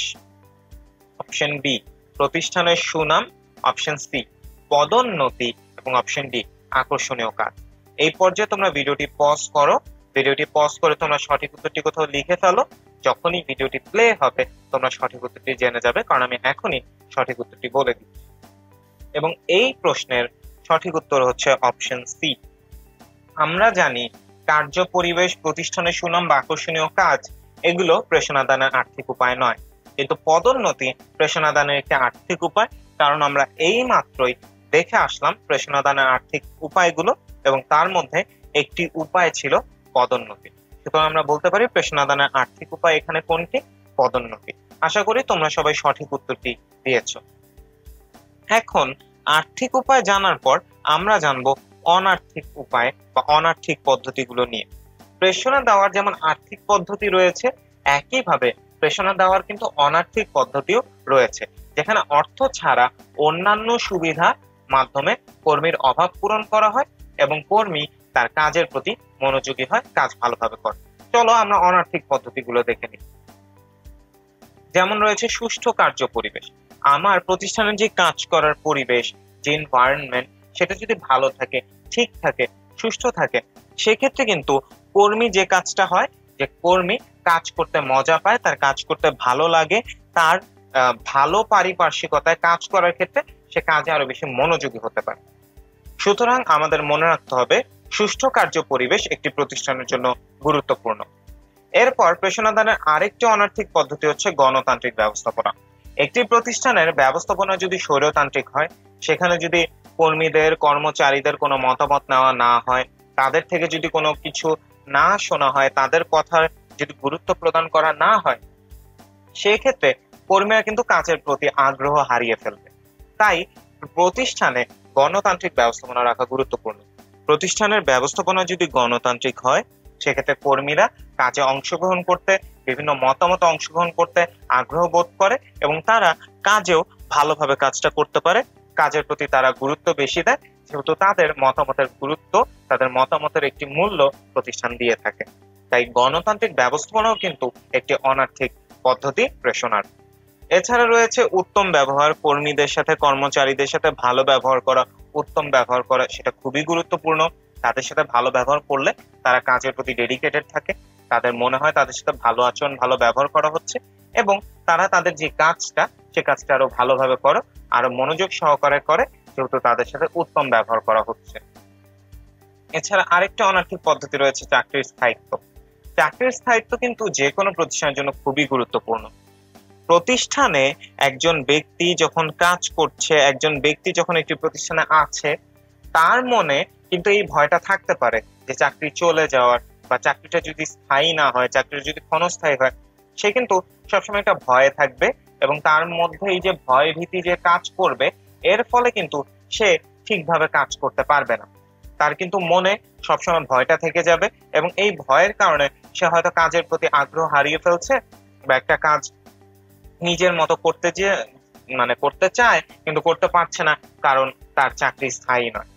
S1: অপশন বি প্রতিষ্ঠানের সুনাম, অপশন সি পদোন্নতি এবং অপশন ডি আকর্ষণীয় কাজ। এই পর্যায়ে তোমরা ভিডিওটি পজ করো। ভিডিওটি পজ করে তোমরা সঠিক উত্তরটি কোথাও লিখে ফেলো। যখনই ভিডিওটি প্লে হবে তোমরা সঠিক উত্তরটি জেনে যাবে, কারণ আমি এখনই সঠিক উত্তরটি বলে দিচ্ছি। এবং এই প্রশ্নের সঠিক উত্তর হচ্ছে অপশন সি। আমরা জানি কার্য পরিবেশ, প্রতিষ্ঠানের সুনাম বা আকর্ষণীয় কাজ এগুলো প্রেষণা দানের আর্থিক উপায় নয়, কিন্তু পদোন্নতি প্রেষণা দানের একটি আর্থিক উপায়। কারণ আমরা এই মাত্রই দেখে আসলাম প্রেষণা দানের আর্থিক উপায়গুলো, এবং তার মধ্যে একটি উপায় ছিল পদোন্নতি। সুতরাং আমরা বলতে পারি প্রেষণা দানের আর্থিক উপায় এখানে কোনটি? পদোন্নতি। আশা করি তোমরা সবাই সঠিক উত্তরটি দিয়েছো। এখন আর্থিক উপায় জানার পর আমরা জানবো অনার্থিক উপায় বা অনার্থিক পদ্ধতিগুলো নিয়ে। প্রেষণা দেওয়ার যেমন আর্থিক পদ্ধতি রয়েছে, একইভাবে প্রেষণা দেওয়ার কিন্তু অনার্থিক পদ্ধতিও রয়েছে, যেখানে অর্থ ছাড়া অন্যান্য সুবিধা মাধ্যমে কর্মীর অভাব পূরণ করা হয় এবং কর্মী তার কাজের প্রতি মনোযোগী হয়, কাজ ভালোভাবে করে। চলো আমরা অনার্থিক পদ্ধতিগুলো দেখে নিই। যেমন রয়েছে সুষ্ঠু কার্য পরিবেশ। আমার প্রতিষ্ঠানের যে কাজ করার পরিবেশ, যে এনভায়রনমেন্ট, সেটা যদি ভালো থাকে, ঠিক থাকে, সুষ্ঠু থাকে, সেক্ষেত্রে কিন্তু কর্মী যে কাজটা হয়, যে কর্মী কাজ করতে মজা পায়, তার কাজ করতে ভালো লাগে, তার ভালো পারিপার্শ্বিকতায় কাজ করার ক্ষেত্রে সে কাজে আরো বেশি মনোযোগী হতে পারে। সুতরাং আমাদের মনে রাখতে হবে সুষ্ঠু কার্য পরিবেশ একটি প্রতিষ্ঠানের জন্য গুরুত্বপূর্ণ। এরপর প্রেষণা দানের আরেকটি অনার্থিক পদ্ধতি হচ্ছে গণতান্ত্রিক ব্যবস্থাপনা। একটি প্রতিষ্ঠানের ব্যবস্থাপনা যদি স্বৈরতান্ত্রিক হয়, সেখানে যদি কর্মীদের, কর্মচারীদের কোনো মতামত নেওয়া না হয়, তাদের থেকে যদি কোনো কিছু না শোনা হয়, তাদের কথার যদি গুরুত্ব প্রদান করা না হয়, সেই ক্ষেত্রে কর্মীরা কিন্তু কাজের প্রতি আগ্রহ হারিয়ে ফেলবে। তাই প্রতিষ্ঠানে গণতান্ত্রিক ব্যবস্থাপনা রাখা গুরুত্বপূর্ণ। প্রতিষ্ঠানের ব্যবস্থাপনা যদি গণতান্ত্রিক হয়, সেক্ষেত্রে কর্মীরা কাজে অংশগ্রহণ করতে, বিভিন্ন মতামত অংশগ্রহণ করতে আগ্রহ বোধ করে এবং তারা কাজেও ভালোভাবে কাজটা করতে পারে। কাজের প্রতি তারা গুরুত্ব বেশি দেয়, যেহেতু তাদের মতামতের গুরুত্ব, তাদের মতামতের একটি মূল্য প্রতিষ্ঠান দিয়ে থাকে। তাই গণতান্ত্রিক ব্যবস্থাপনাও কিন্তু একটি অনার্থিক পদ্ধতি প্রেষণার। এছাড়া রয়েছে উত্তম ব্যবহার। কর্মীদের সাথে, কর্মচারীদের সাথে ভালো ব্যবহার করা, উত্তম ব্যবহার করা, সেটা খুবই গুরুত্বপূর্ণ। তাদের সাথে ভালো ব্যবহার করলে তারা কাজের প্রতি ডেডিকেটেড থাকে, তাদের মনে হয় তাদের সাথে ভালো আচরণ, ভালো ব্যবহার করা হচ্ছে এবং তারা তাদের যে কাজটা, সে কাজটা আরো ভালোভাবে করে, আরো মনোযোগ সহকারে করে, যেহেতু তাদের সাথে উত্তম ব্যবহার করা হচ্ছে। এছাড়া আরেকটা অনার্থিক পদ্ধতি রয়েছে চাকরির স্থায়িত্ব। চাকরির স্থায়িত্ব কিন্তু যে কোনো প্রতিষ্ঠানের জন্য খুবই গুরুত্বপূর্ণ। প্রতিষ্ঠানে একজন ব্যক্তি যখন কাজ করছে, একজন ব্যক্তি যখন একটি প্রতিষ্ঠানে আছে, তার মনে কিন্তু এই ভয়টা থাকতে পারে যে চাকরি চলে যাওয়ার, বা চাকরিটা যদি স্থায়ী না হয়, চাকরিটা যদি ক্ষণস্থায়ী হয়, সে কিন্তু সবসময় একটা ভয়ে থাকবে। এবং তার মধ্যে এই যে ভয় ভীতি যে কাজ করবে, এর ফলে কিন্তু সে ঠিকভাবে কাজ করতে পারবে না। তার কিন্তু মনে সবসময় ভয়টা থেকে যাবে, এবং এই ভয়ের কারণে সে হয়তো কাজের প্রতি আগ্রহ হারিয়ে ফেলছে, বা একটা কাজ নিজের মতো করতে যে করতে চায় কিন্তু করতে পারছে না, কারণ তার চাকরি স্থায়ী নয়।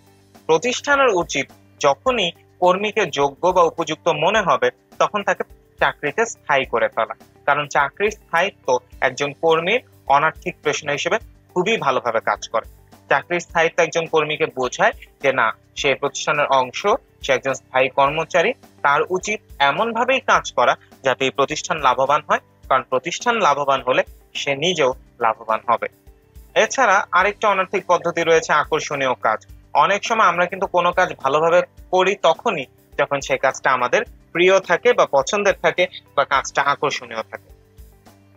S1: প্রতিষ্ঠানের উচিত যখনই কর্মীকে যোগ্য বা উপযুক্ত মনে হবে, তখন তাকে চাকরিতে স্থায়ী করে ফেলা। কারণ চাকরির স্থায়িত্ব একজন কর্মীর অনার্থিক পেশনা হিসেবে খুবই ভালোভাবে কাজ করে। চাকরির স্থায়িত্ব একজন কর্মীকে বোঝায় যে না, সে প্রতিষ্ঠানের অংশ, সে একজন স্থায়ী কর্মচারী। তার উচিত এমন ভাবেই কাজ করা যাতে এই প্রতিষ্ঠান লাভবান হয়, কারণ প্রতিষ্ঠান লাভবান হলে সে নিজেও লাভবান হবে। এছাড়া আরেকটা অনৈতিক পদ্ধতি রয়েছে আকর্ষণীয় কাজ। অনেক সময় আমরা কিন্তু কোনো কাজ ভালোভাবে করি তখনই যখন সেই কাজটা আমাদের প্রিয় থাকে বা পছন্দের থাকে, বা কাজটা আকর্ষণীয় থাকে।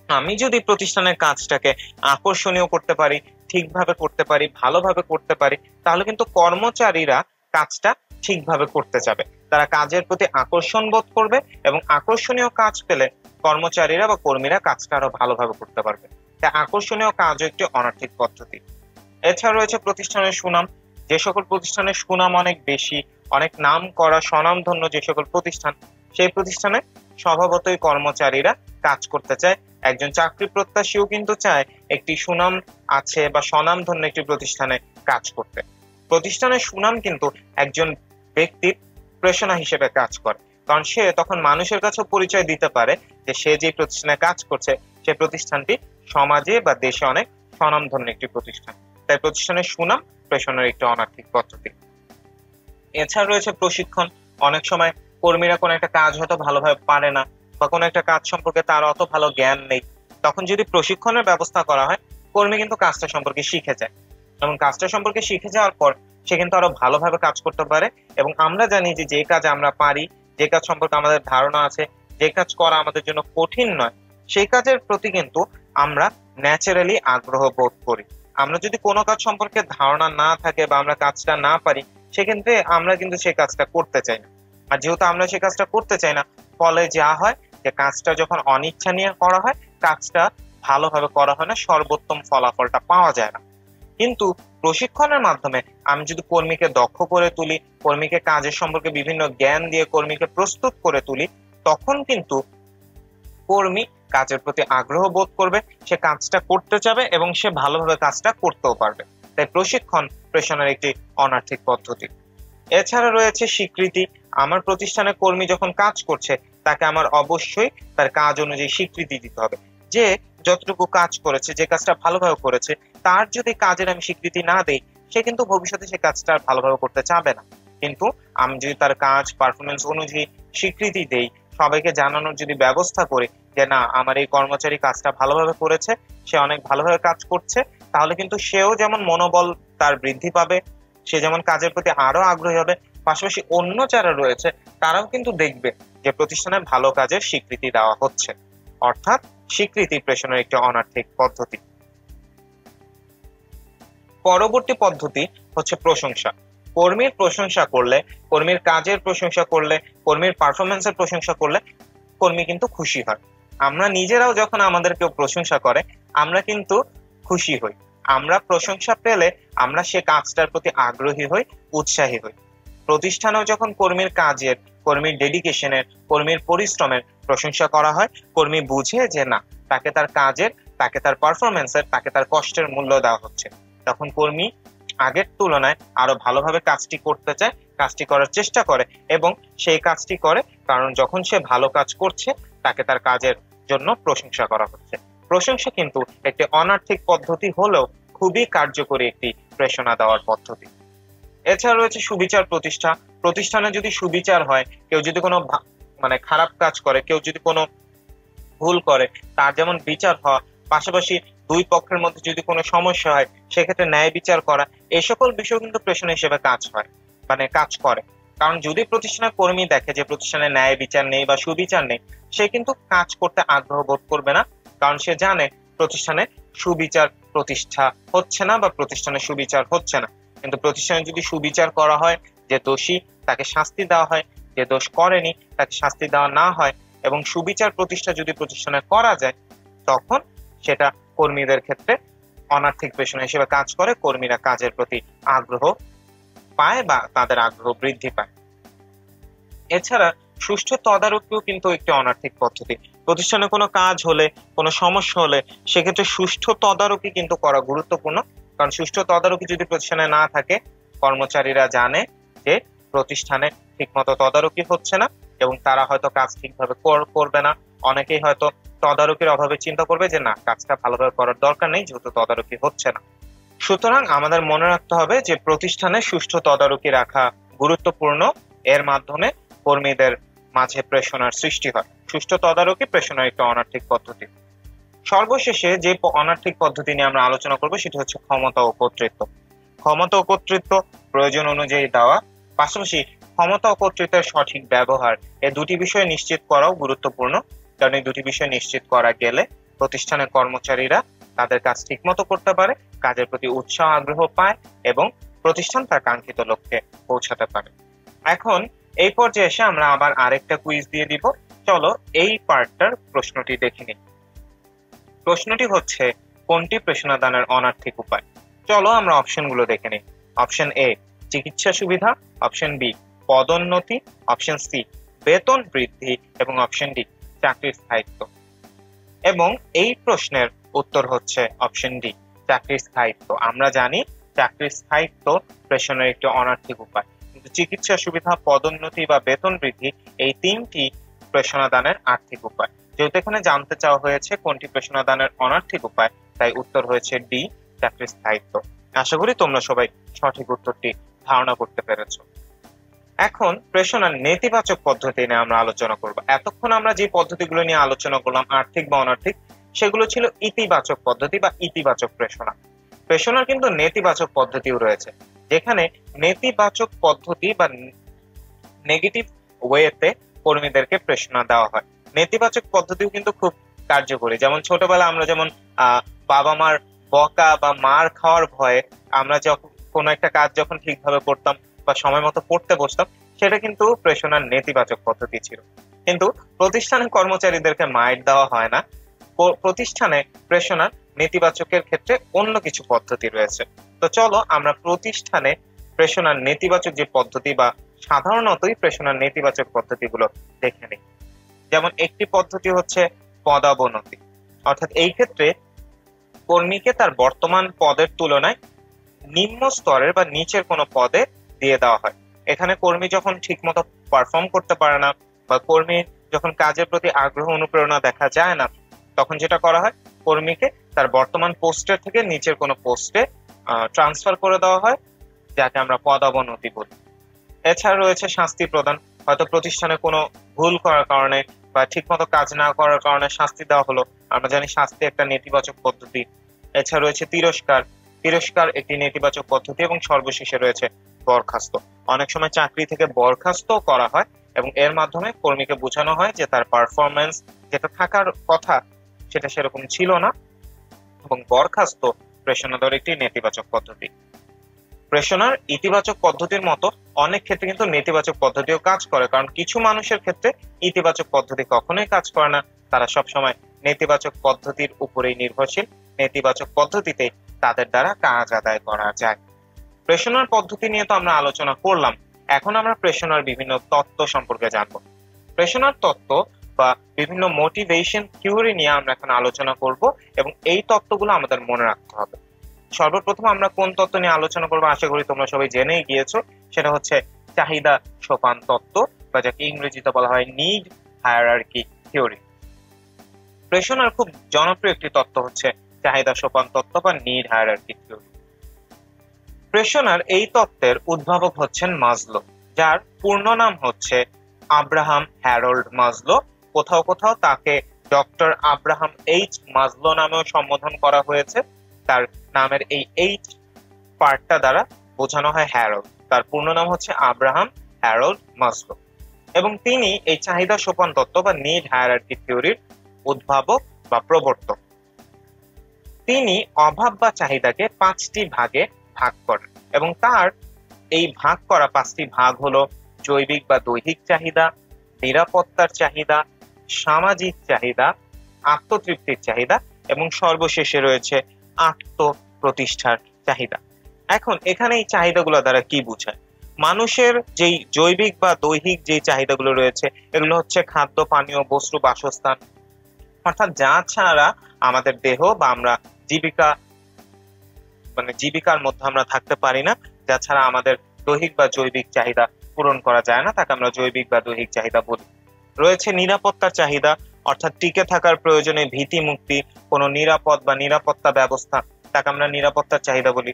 S1: আমি যদি প্রতিষ্ঠানের কাজটাকে আকর্ষণীয় করতে পারি, ঠিকভাবে করতে পারি, ভালোভাবে করতে পারি, তাহলে কিন্তু কর্মচারীরা কাজটা ঠিকভাবে করতে যাবে। তারা কাজের প্রতি আকর্ষণ বোধ করবে, এবং আকর্ষণীয় কাজ পেলে কর্মচারীরা বা কর্মীরা কাজটা আরো ভালোভাবে করতে পারবে। তাই আকর্ষণীয় কাজও একটি অনৈতিক পদ্ধতি। এছাড়া রয়েছে প্রতিষ্ঠানের সুনাম। যে সকল প্রতিষ্ঠানের সুনাম অনেক বেশি, অনেক নাম করা স্বনামধন্য যে সকল প্রতিষ্ঠান, সেই প্রতিষ্ঠানে স্বভাবতই কর্মচারীরা কাজ করতে চায়। একজন চাকরি প্রত্যাশীও কিন্তু চায় একটি সুনাম আছে বা স্বনামধন্য একটি প্রতিষ্ঠানে কাজ করতে। প্রতিষ্ঠানের সুনাম কিন্তু একজন ব্যক্তির প্রেরণা হিসেবে কাজ করে, কারণ সে তখন মানুষের কাছে পরিচয় দিতে পারে যে সে যে প্রতিষ্ঠানে কাজ করছে, সে প্রতিষ্ঠানটি সমাজে বা দেশে অনেক স্বনামধন্য একটি প্রতিষ্ঠান। তাই প্রতিষ্ঠানের সুনাম প্রেষণের একটি অনৈতিক পদ্ধতি। এছাড়া রয়েছে প্রশিক্ষণ। অনেক সময় কর্মীরা কোনো একটা কাজ হয়তো ভালোভাবে পারে না, বা কোনো একটা কাজ সম্পর্কে তার অত ভালো জ্ঞান নেই, তখন যদি প্রশিক্ষণের ব্যবস্থা করা হয়, কর্মী কিন্তু কাজটা সম্পর্কে শিখে যায়, এবং কাজটা সম্পর্কে শিখে যাওয়ার পর সে কিন্তু আরো ভালোভাবে কাজ করতে পারে। এবং আমরা জানি যে যে কাজ আমরা পারি, যে কাজ সম্পর্কে আমাদের ধারণা আছে, যে কাজ করা আমাদের জন্য কঠিন নয়, সেই কাজের প্রতি কিন্তু আমরা ন্যাচারালি আগ্রহ বোধ করি। আমরা যদি কোনো কাজ সম্পর্কে ধারণা না থাকে বা আমরা কাজটা না পারি, সেক্ষেত্রে আমরা কিন্তু সেই কাজটা করতে চাই না। আর যেহেতু আমরা সেই কাজটা করতে চাই না, ফলে যা হয় যে কাজটা যখন অনিচ্ছা নিয়ে করা হয়, কাজটা ভালোভাবে করা হয় না, সর্বোত্তম ফলাফলটা পাওয়া যায় না। কিন্তু প্রশিক্ষণের মাধ্যমে আমি যদি কর্মীকে দক্ষ করে তুলি, কর্মীকে কাজের সম্পর্কে বিভিন্ন জ্ঞান দিয়ে কর্মীকে প্রস্তুত করে তুলি, তখন কিন্তু কর্মী কাজের প্রতি আগ্রহ বোধ করবে, সে কাজটা করতে চাবে, এবং সে ভালোভাবে কাজটা করতেও পারবে। তাই প্রশিক্ষণ প্রেষণের একটি অনৈতিক পদ্ধতি। এছাড়া রয়েছে স্বীকৃতি। আমার প্রতিষ্ঠানে কর্মী যখন কাজ করছে, তাকে আমার অবশ্যই তার কাজ অনুযায়ী স্বীকৃতি দিতে হবে। যে যতটুকু কাজ করেছে, যে কাজটা ভালোভাবে করেছে, তার যদি কাজের আমি স্বীকৃতি না দেই, সে কিন্তু ভবিষ্যতে সে কাজটা ভালোভাবে করতে চাবে না। কিন্তু আমি যদি তার কাজ পারফরমেন্স অনুযায়ী স্বীকৃতি দেই, সবাইকে জানানোর যদি ব্যবস্থা করি যে না, আমার এই কর্মচারী কাজটা ভালোভাবে করেছে, সে অনেক ভালোভাবে কাজ করছে, তাহলে কিন্তু সেও যেমন মনোবল তার বৃদ্ধি পাবে, সে যেমন কাজের প্রতি আরো আগ্রহী হবে, পাশাপাশি অন্য যারা রয়েছে তারাও কিন্তু দেখবে যে প্রতিষ্ঠানের ভালো কাজের স্বীকৃতি দেওয়া হচ্ছে। অর্থাৎ স্বীকৃতি প্রেষণের একটি অনৈতিক পদ্ধতি। পরবর্তী পদ্ধতি হচ্ছে প্রশংসা। কর্মীর প্রশংসা করলে, কর্মীর কাজের প্রশংসা করলে, কর্মীর পারফরমেন্সের প্রশংসা করলে কর্মী কিন্তু খুশি হয়। আমরা নিজেরাও যখন আমাদের কেউ প্রশংসা করে, আমরা কিন্তু খুশি হই। আমরা প্রশংসা পেলে আমরা সে কাজটার প্রতি আগ্রহী হই, উৎসাহী হই। প্রতিষ্ঠানেও যখন কর্মীর কাজের, কর্মীর ডেডিকেশনের, কর্মীর পরিশ্রমের প্রশংসা করা হয়, কর্মী বুঝে যে না, তাকে তার কাজের, তাকে তার পারফরমেন্সের, তাকে তার কষ্টের মূল্য দেওয়া হচ্ছে, তখন কর্মী আগের তুলনায় আরো ভালোভাবে কাজটি করতে চায়, কাজটি করার চেষ্টা করে, এবং সেই কাজটি করে কারণ যখন সে ভালো কাজ করছে, তাকে তার কাজের জন্য প্রশংসা করা হচ্ছে। প্রশংসা কিন্তু একটি অনৈতিক পদ্ধতি হলেও খুবই কার্যকরী একটি প্রেরণা দেওয়ার পদ্ধতি। এছাড়া রয়েছে সুবিচার প্রতিষ্ঠা। প্রতিষ্ঠানে যদি সুবিচার হয়, কেউ যদি কোনো খারাপ কাজ করে, কেউ যদি কোনো ভুল করে, তার যেমন বিচার হওয়া, পাশাপাশি দুই পক্ষের মধ্যে যদি কোনো সমস্যা হয়, সেক্ষেত্রে ন্যায় বিচার করা, এই সকল বিষয় কিন্তু প্রেষণা হিসেবে কাজ হয়, কাজ করে। কারণ যদি প্রতিষ্ঠানের কর্মী দেখে যে প্রতিষ্ঠানে ন্যায় বিচার নেই বা সুবিচার নেই, সে কিন্তু কাজ করতে আগ্রহ বোধ করবে না, কারণ সে জানে প্রতিষ্ঠানে সুবিচার প্রতিষ্ঠা হচ্ছে না বা প্রতিষ্ঠানে সুবিচার হচ্ছে না। কিন্তু প্রতিষ্ঠানে যদি সুবিচার করা হয়, যে দোষী তাকে শাস্তি দেওয়া হয়, যে দোষ করেনি তাকে শাস্তি দেওয়া না হয়, এবং সুবিচার প্রতিষ্ঠা যদি প্রতিষ্ঠানে করা যায়, তখন সেটা কর্মীদের ক্ষেত্রে অনার্থিক প্রেষণা হিসেবে কাজ করে। কর্মীরা কাজের প্রতি আগ্রহ পায় বা তাদের আগ্রহ বৃদ্ধি পায়। এছাড়া সুষ্ঠু তদারকিও কিন্তু একটি অনার্থিক পদ্ধতি। প্রতিষ্ঠানে কোনো কাজ হলে, কোনো সমস্যা হলে, সেক্ষেত্রে সুষ্ঠু তদারকি কিন্তু করা গুরুত্বপূর্ণ। কারণ সুষ্ঠু তদারকি যদি প্রতিষ্ঠানে না থাকে, কর্মচারীরা জানে যে প্রতিষ্ঠানে ঠিকমতো তদারকি হচ্ছে না এবং তারা হয়তো কাজ ঠিকভাবে করবে না। অনেকেই হয়তো তদারকির অভাবে চিন্তা করবে যে না, কাজটা ভালোভাবে করার দরকার নেই যেহেতু তদারকি হচ্ছে না। সুতরাং আমাদের মনে রাখতে হবে যে প্রতিষ্ঠানে সুষ্ঠু তদারকি রাখা গুরুত্বপূর্ণ। এর মাধ্যমে কর্মীদের মাঝে প্রেষণার সৃষ্টি হয়। সুষ্ঠু তদারকি প্রেষণার একটি অনার্থিক পদ্ধতি। সর্বশেষে যে অনার্থিক পদ্ধতি নিয়ে আমরা আলোচনা করব সেটি হচ্ছে ক্ষমতা ও কর্তৃত্ব। ক্ষমতা ও কর্তৃত্ব প্রয়োজন অনুযায়ী দেওয়া, পাশাপাশি ক্ষমতা ও কর্তৃত্বের সঠিক ব্যবহার, এই দুটি বিষয় নিশ্চিত করাও গুরুত্বপূর্ণ। কারণ এই দুটি বিষয় নিশ্চিত করা গেলে প্রতিষ্ঠানের কর্মচারীরা তাদের কাজ ঠিকমতো করতে পারে, কাজের প্রতি উৎসাহ আগ্রহ পায় এবং প্রতিষ্ঠান তার কাঙ্ক্ষিত লক্ষ্যে পৌঁছাতে পারে। এখন এই পর্যায়ে এসে আমরা আবার আরেকটা কুইজ দিয়ে দিব। চলো এই পার্টটার প্রশ্নটি দেখে নিই। প্রশ্নটি হচ্ছে, কোনটি প্রেষণাদানের অনার্থিক উপায়? চলো আমরা অপশনগুলো দেখে নিই। অপশন এ চিকিৎসা সুবিধা, অপশন বি পদোন্নতি, অপশন সি বেতন বৃদ্ধি এবং অপশন ডি চাকরির স্থায়িত্ব। এবং এই প্রশ্নের উত্তর হচ্ছে অপশন ডি চাকরির স্থায়িত্ব। আমরা জানি চাকরির স্থায়িত্ব প্রেষণের একটি অনার্থিক উপায়, কিন্তু চিকিৎসা সুবিধা, পদোন্নতি বা বেতন বৃদ্ধি এই তিনটি প্রেষণাদানের আর্থিক উপায়। যেহেতু এখানে জানতে চাওয়া হয়েছে কোনটি প্রেষণাদানের অনার্থিক উপায়, তাই উত্তর হয়েছে ডি চাকরির স্থায়িত্ব। আশা করি তোমরা সবাই সঠিক উত্তরটি ধারণা করতে পেরেছো। এখন প্রেষণার নেতিবাচক পদ্ধতি নিয়ে আমরা আলোচনা করব। এতক্ষণ আমরা যে পদ্ধতিগুলো নিয়ে আলোচনা করলাম, আর্থিক বা অনার্থিক, সেগুলো ছিল ইতিবাচক পদ্ধতি বা ইতিবাচক প্রেষণা। প্রেষণার কিন্তু নেতিবাচক পদ্ধতিও রয়েছে, যেখানে নেতিবাচক পদ্ধতি বা নেগেটিভ ওয়েতে কর্মীদেরকে প্রেষণা দেওয়া হয়। নেতিবাচক পদ্ধতিও কিন্তু খুব কার্যকরী। যেমন ছোটবেলা আমরা যেমন বাবা মার বকা বা মার খাওয়ার ভয়ে আমরা যখন কোনো একটা কাজ যখন ঠিকভাবে করতাম বা সময় মতো পড়তে বসতাম, সেটা কিন্তু প্রেষণার নেতিবাচক পদ্ধতি ছিল। কিন্তু প্রতিষ্ঠানে কর্মচারীদেরকে মাইর দেওয়া হয় না। প্রতিষ্ঠানে প্রেষণার নেতিবাচকের ক্ষেত্রে অন্য কিছু পদ্ধতি রয়েছে। তো চলো আমরা প্রতিষ্ঠানে প্রেষণার নেতিবাচক যে পদ্ধতি বা সাধারণতই প্রেষণার নেতিবাচক পদ্ধতিগুলো দেখে নিই। যেমন একটি পদ্ধতি হচ্ছে পদাবনতি, অর্থাৎ এই ক্ষেত্রে কর্মীকে তার বর্তমান পদের তুলনায় নিম্ন স্তরের বা নিচের কোনো পদে দিয়ে দেওয়া হয়। এখানে কর্মী যখন ঠিকমতো পারফর্ম করতে পারে না বা কর্মী যখন কাজের প্রতি আগ্রহ অনুপ্রেরণা দেখা যায় না, তখন যেটা করা হয়, কর্মীকে তার বর্তমান পোস্টের থেকে নিচের কোনো পোস্টে ট্রান্সফার করে দেওয়া হয়, যাকে আমরা পদাবনতি বলি। এছাড়া রয়েছে শাস্তি প্রদান। হয়তো প্রতিষ্ঠানে কোনো ভুল করার কারণে বা ঠিকমতো কাজ না করার কারণে শাস্তি দেওয়া হলো, আমরা জানি শাস্তি একটা নেতিবাচক পদ্ধতি। এছাড়া রয়েছে তিরস্কার। তিরস্কার একটি নেতিবাচক পদ্ধতি। এবং সর্বশেষে রয়েছে বরখাস্ত। অনেক সময় চাকরি থেকে বরখাস্ত করা হয় এবং এর মাধ্যমে কর্মীকে বোঝানো হয় যে তার পারফরমেন্স যেটা থাকার কথা সেটা সেরকম ছিল না, এবং বরখাস্ত প্রেষণাদার একটি নেতিবাচক পদ্ধতি। প্রেষণার ইতিবাচক পদ্ধতির মতো অনেক ক্ষেত্রে কিন্তু নেতিবাচক পদ্ধতিও কাজ করে, কারণ কিছু মানুষের ক্ষেত্রে ইতিবাচক পদ্ধতি কখনোই কাজ করে না। তারা সবসময় নেতিবাচক পদ্ধতির উপরেই নির্ভরশীল। নেতিবাচক পদ্ধতিতে তাদের দ্বারা কাজ আদায় করা যায়। প্রেষণার পদ্ধতি নিয়ে তো আমরা আলোচনা করলাম। এখন আমরা প্রেষণার বিভিন্ন তত্ত্ব সম্পর্কে জানব। প্রেষণার তত্ত্ব বা বিভিন্ন মোটিভেশন থিওরি নিয়ে আমরা এখন আলোচনা করব এবং এই তত্ত্বগুলো আমাদের মনে রাখতে হবে। সর্বপ্রথম আমরা কোন তত্ত্ব নিয়ে আলোচনা করবো আশা করি তোমরা সবাই জেনেই গিয়েছো। সেটা হচ্ছে চাহিদা সোপান তত্ত্ব, বা যাকে ইংরেজিতে বলা হয় নিড হায়ারার্কি থিওরি। প্রেষণার খুব জনপ্রিয় একটি তত্ত্ব হচ্ছে চাহিদা সোপান তত্ত্ব বা নিড হায়ারার্কি থিওরি। প্রেষণার এই তত্ত্বের উদ্ভাবক হচ্ছেন মাসলো, যার পূর্ণ নাম হচ্ছে আব্রাহাম হ্যারল্ড মাসলো। কোথাও কোথাও তাকে ডক্টর আব্রাহাম এইচ মাসলো নামেও সম্বোধন করা হয়েছে। তার নামের এই এইচ পার্টটা দ্বারা বোঝানো হয় হ্যারল্ড। তার পূর্ণ নাম হচ্ছে আব্রাহাম হ্যারল্ড মাসলো, এবং তিনি এই চাহিদা সোপান তত্ত্ব বা নিড হায়ারার্কি থিওরির উদ্ভাবক বা প্রবর্তক। তিনি অভাব বা চাহিদাকে 5টি ভাগে ভাগ করেন এবং তার এই ভাগ করা 5টি ভাগ হলো জৈবিক বা দৈহিক চাহিদা, নিরাপত্তার চাহিদা, সামাজিক চাহিদা, আত্মতৃপ্তির চাহিদা এবং সর্বশেষে রয়েছে আত্মপ্রতিষ্ঠার চাহিদা। এখন এখানে এই চাহিদাগুলো দ্বারা কি বোঝায়? মানুষের যেই জৈবিক বা দৈহিক যে চাহিদাগুলো রয়েছে এগুলো হচ্ছে খাদ্য, পানীয়, বস্ত্র, বাসস্থান, অর্থাৎ যা ছাড়া আমাদের দেহ বা আমরা জীবিকার মধ্যে আমরা থাকতে পারি না, যা ছাড়া আমাদের দৈহিক বা জৈবিক চাহিদা পূরণ করা যায় না, তাকে আমরা জৈবিক বা দৈহিক চাহিদা বলি। রয়েছে নিরাপত্তার চাহিদা, অর্থাৎ টিকে থাকার প্রয়োজনে ভীতি মুক্তি, কোনো নিরাপদ বা নিরাপত্তা ব্যবস্থা, তাকে আমরা নিরাপত্তার চাহিদা বলি।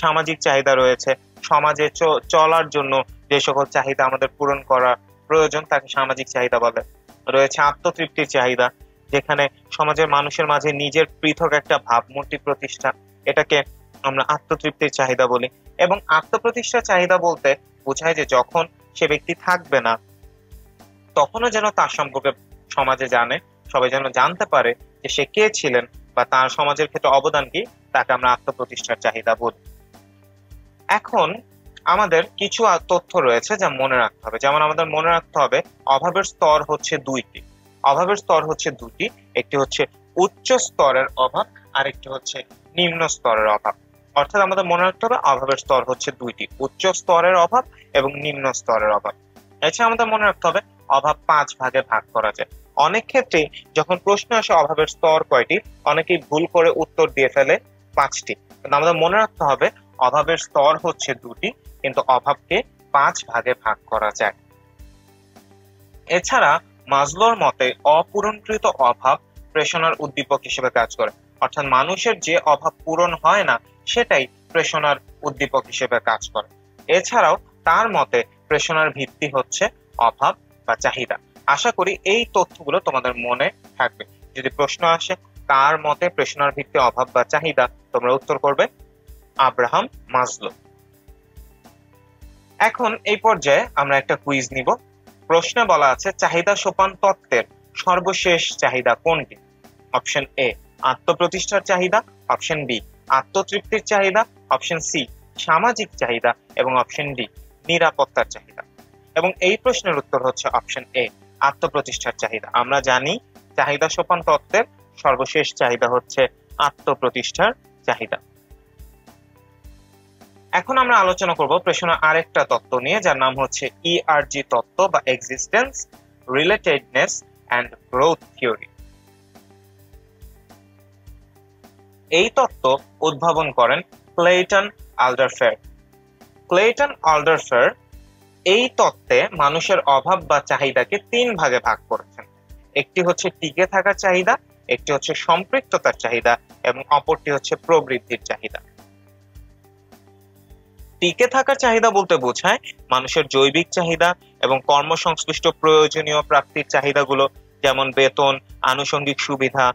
S1: সামাজিক চাহিদা রয়েছে, সমাজে চলার জন্য যে সকল চাহিদা আমাদের পূরণ করা প্রয়োজন তাকে সামাজিক চাহিদা বলে। রয়েছে আত্মতৃপ্তির চাহিদা, যেখানে সমাজের মানুষের মাঝে নিজের পৃথক একটা ভাবমূর্তি প্রতিষ্ঠা, এটাকে আমরা আত্মতৃপ্তির চাহিদা বলি। এবং আত্মপ্রতিষ্ঠার চাহিদা বলতে বোঝায় যে যখন সে ব্যক্তি থাকবে না তখনও যেন তার সম্পর্কে সমাজে জানে, সবাই যেন জানতে পারে যে সে কে ছিলেন বা তার সমাজের ক্ষেত্রে অবদান কি, তাকে আমরা আত্মপ্রতিষ্ঠার চাহিদা বলি। এখন আমাদের কিছু তথ্য রয়েছে যা মনে রাখতে হবে। যেমন আমাদের মনে রাখতে হবে অভাবের স্তর হচ্ছে দুইটি। অভাবের স্তর হচ্ছে দুটি, একটি হচ্ছে উচ্চ স্তরের অভাব আর একটি হচ্ছে নিম্ন স্তরের অভাব। অর্থাৎ আমাদের মনে রাখতে হবে অভাবের স্তর হচ্ছে দুইটি, উচ্চ স্তরের অভাব এবং নিম্ন স্তরের অভাব। এছাড়া আমাদের মনে রাখতে হবে অভাব 5 ভাগে ভাগ করা যায়। অনেক ক্ষেত্রে যখন প্রশ্ন আসে অভাবের স্তর কয়টি, অনেকেই ভুল করে উত্তর দিয়ে ফেলে 5টি, কিন্তু আমাদের মনে রাখতে হবে অভাবের স্তর হচ্ছে দুটি, কিন্তু অভাবকে 5 ভাগে ভাগ করা যায়। এছাড়া মাসলোর মতে অপূরণকৃত অভাব প্রেষণার উদ্দীপক হিসেবে কাজ করে, অর্থাৎ মানুষের যে অভাব পূরণ হয় না সেটাই প্রেষণার উদ্দীপক হিসেবে কাজ করে। এছাড়াও তার মতে প্রেষণার ভিত্তি হচ্ছে অভাব বা চাহিদা। আশা করি এই তথ্যগুলো তোমাদের মনে থাকবে। যদি প্রশ্ন আসে কার মতে প্রেষণার ভিত্তি অভাব বা চাহিদা, তোমরা উত্তর করবে আব্রাহাম মাসলো। এখন এই পর্যায়ে আমরা একটা কুইজ নিব। প্রশ্নে বলা আছে চাহিদা সোপান তত্ত্বের সর্বশেষ চাহিদা কোনটি? অপশন এ আত্মপ্রতিষ্ঠার চাহিদা, অপশন বি আত্মতৃপ্তির চাহিদা, অপশন সি সামাজিক চাহিদা এবং অপশন ডি নিরাপত্তার চাহিদা। এবং এই প্রশ্নের উত্তর হচ্ছে অপশন এ আত্মপ্রতিষ্ঠার চাহিদা। আমরা জানি চাহিদা সোপান তত্ত্বের সর্বশেষ চাহিদা হচ্ছে আত্মপ্রতিষ্ঠার চাহিদা। এখন আমরা আলোচনা করব প্রেষণার আরেকটা তত্ত্ব নিয়ে, যার নাম হচ্ছে ইআরজি তত্ত্ব বা এক্সিস্টেন্স, রিলেটেডনেস এন্ড গ্রোথ থিওরি। এই তত্ত্ব উদ্ভাবন করেন ক্লেইটন আল্ডারফের। ক্লেইটন আল্ডারফের এই তত্ত্বে মানুষের অভাব বা চাহিদাকে 3 ভাগে ভাগ করেছেন। একটি হচ্ছে টিকে থাকার চাহিদা, একটি হচ্ছে সম্পৃক্ততার চাহিদা এবং অপরটি হচ্ছে প্রবৃদ্ধির চাহিদা। টিকে থাকার চাহিদা বলতে বোঝায় মানুষের জৈবিক চাহিদা এবং কর্মসংশ্লিষ্ট প্রয়োজনীয় প্রাপ্তির চাহিদাগুলো, যেমন বেতন, আনুষঙ্গিক সুবিধা,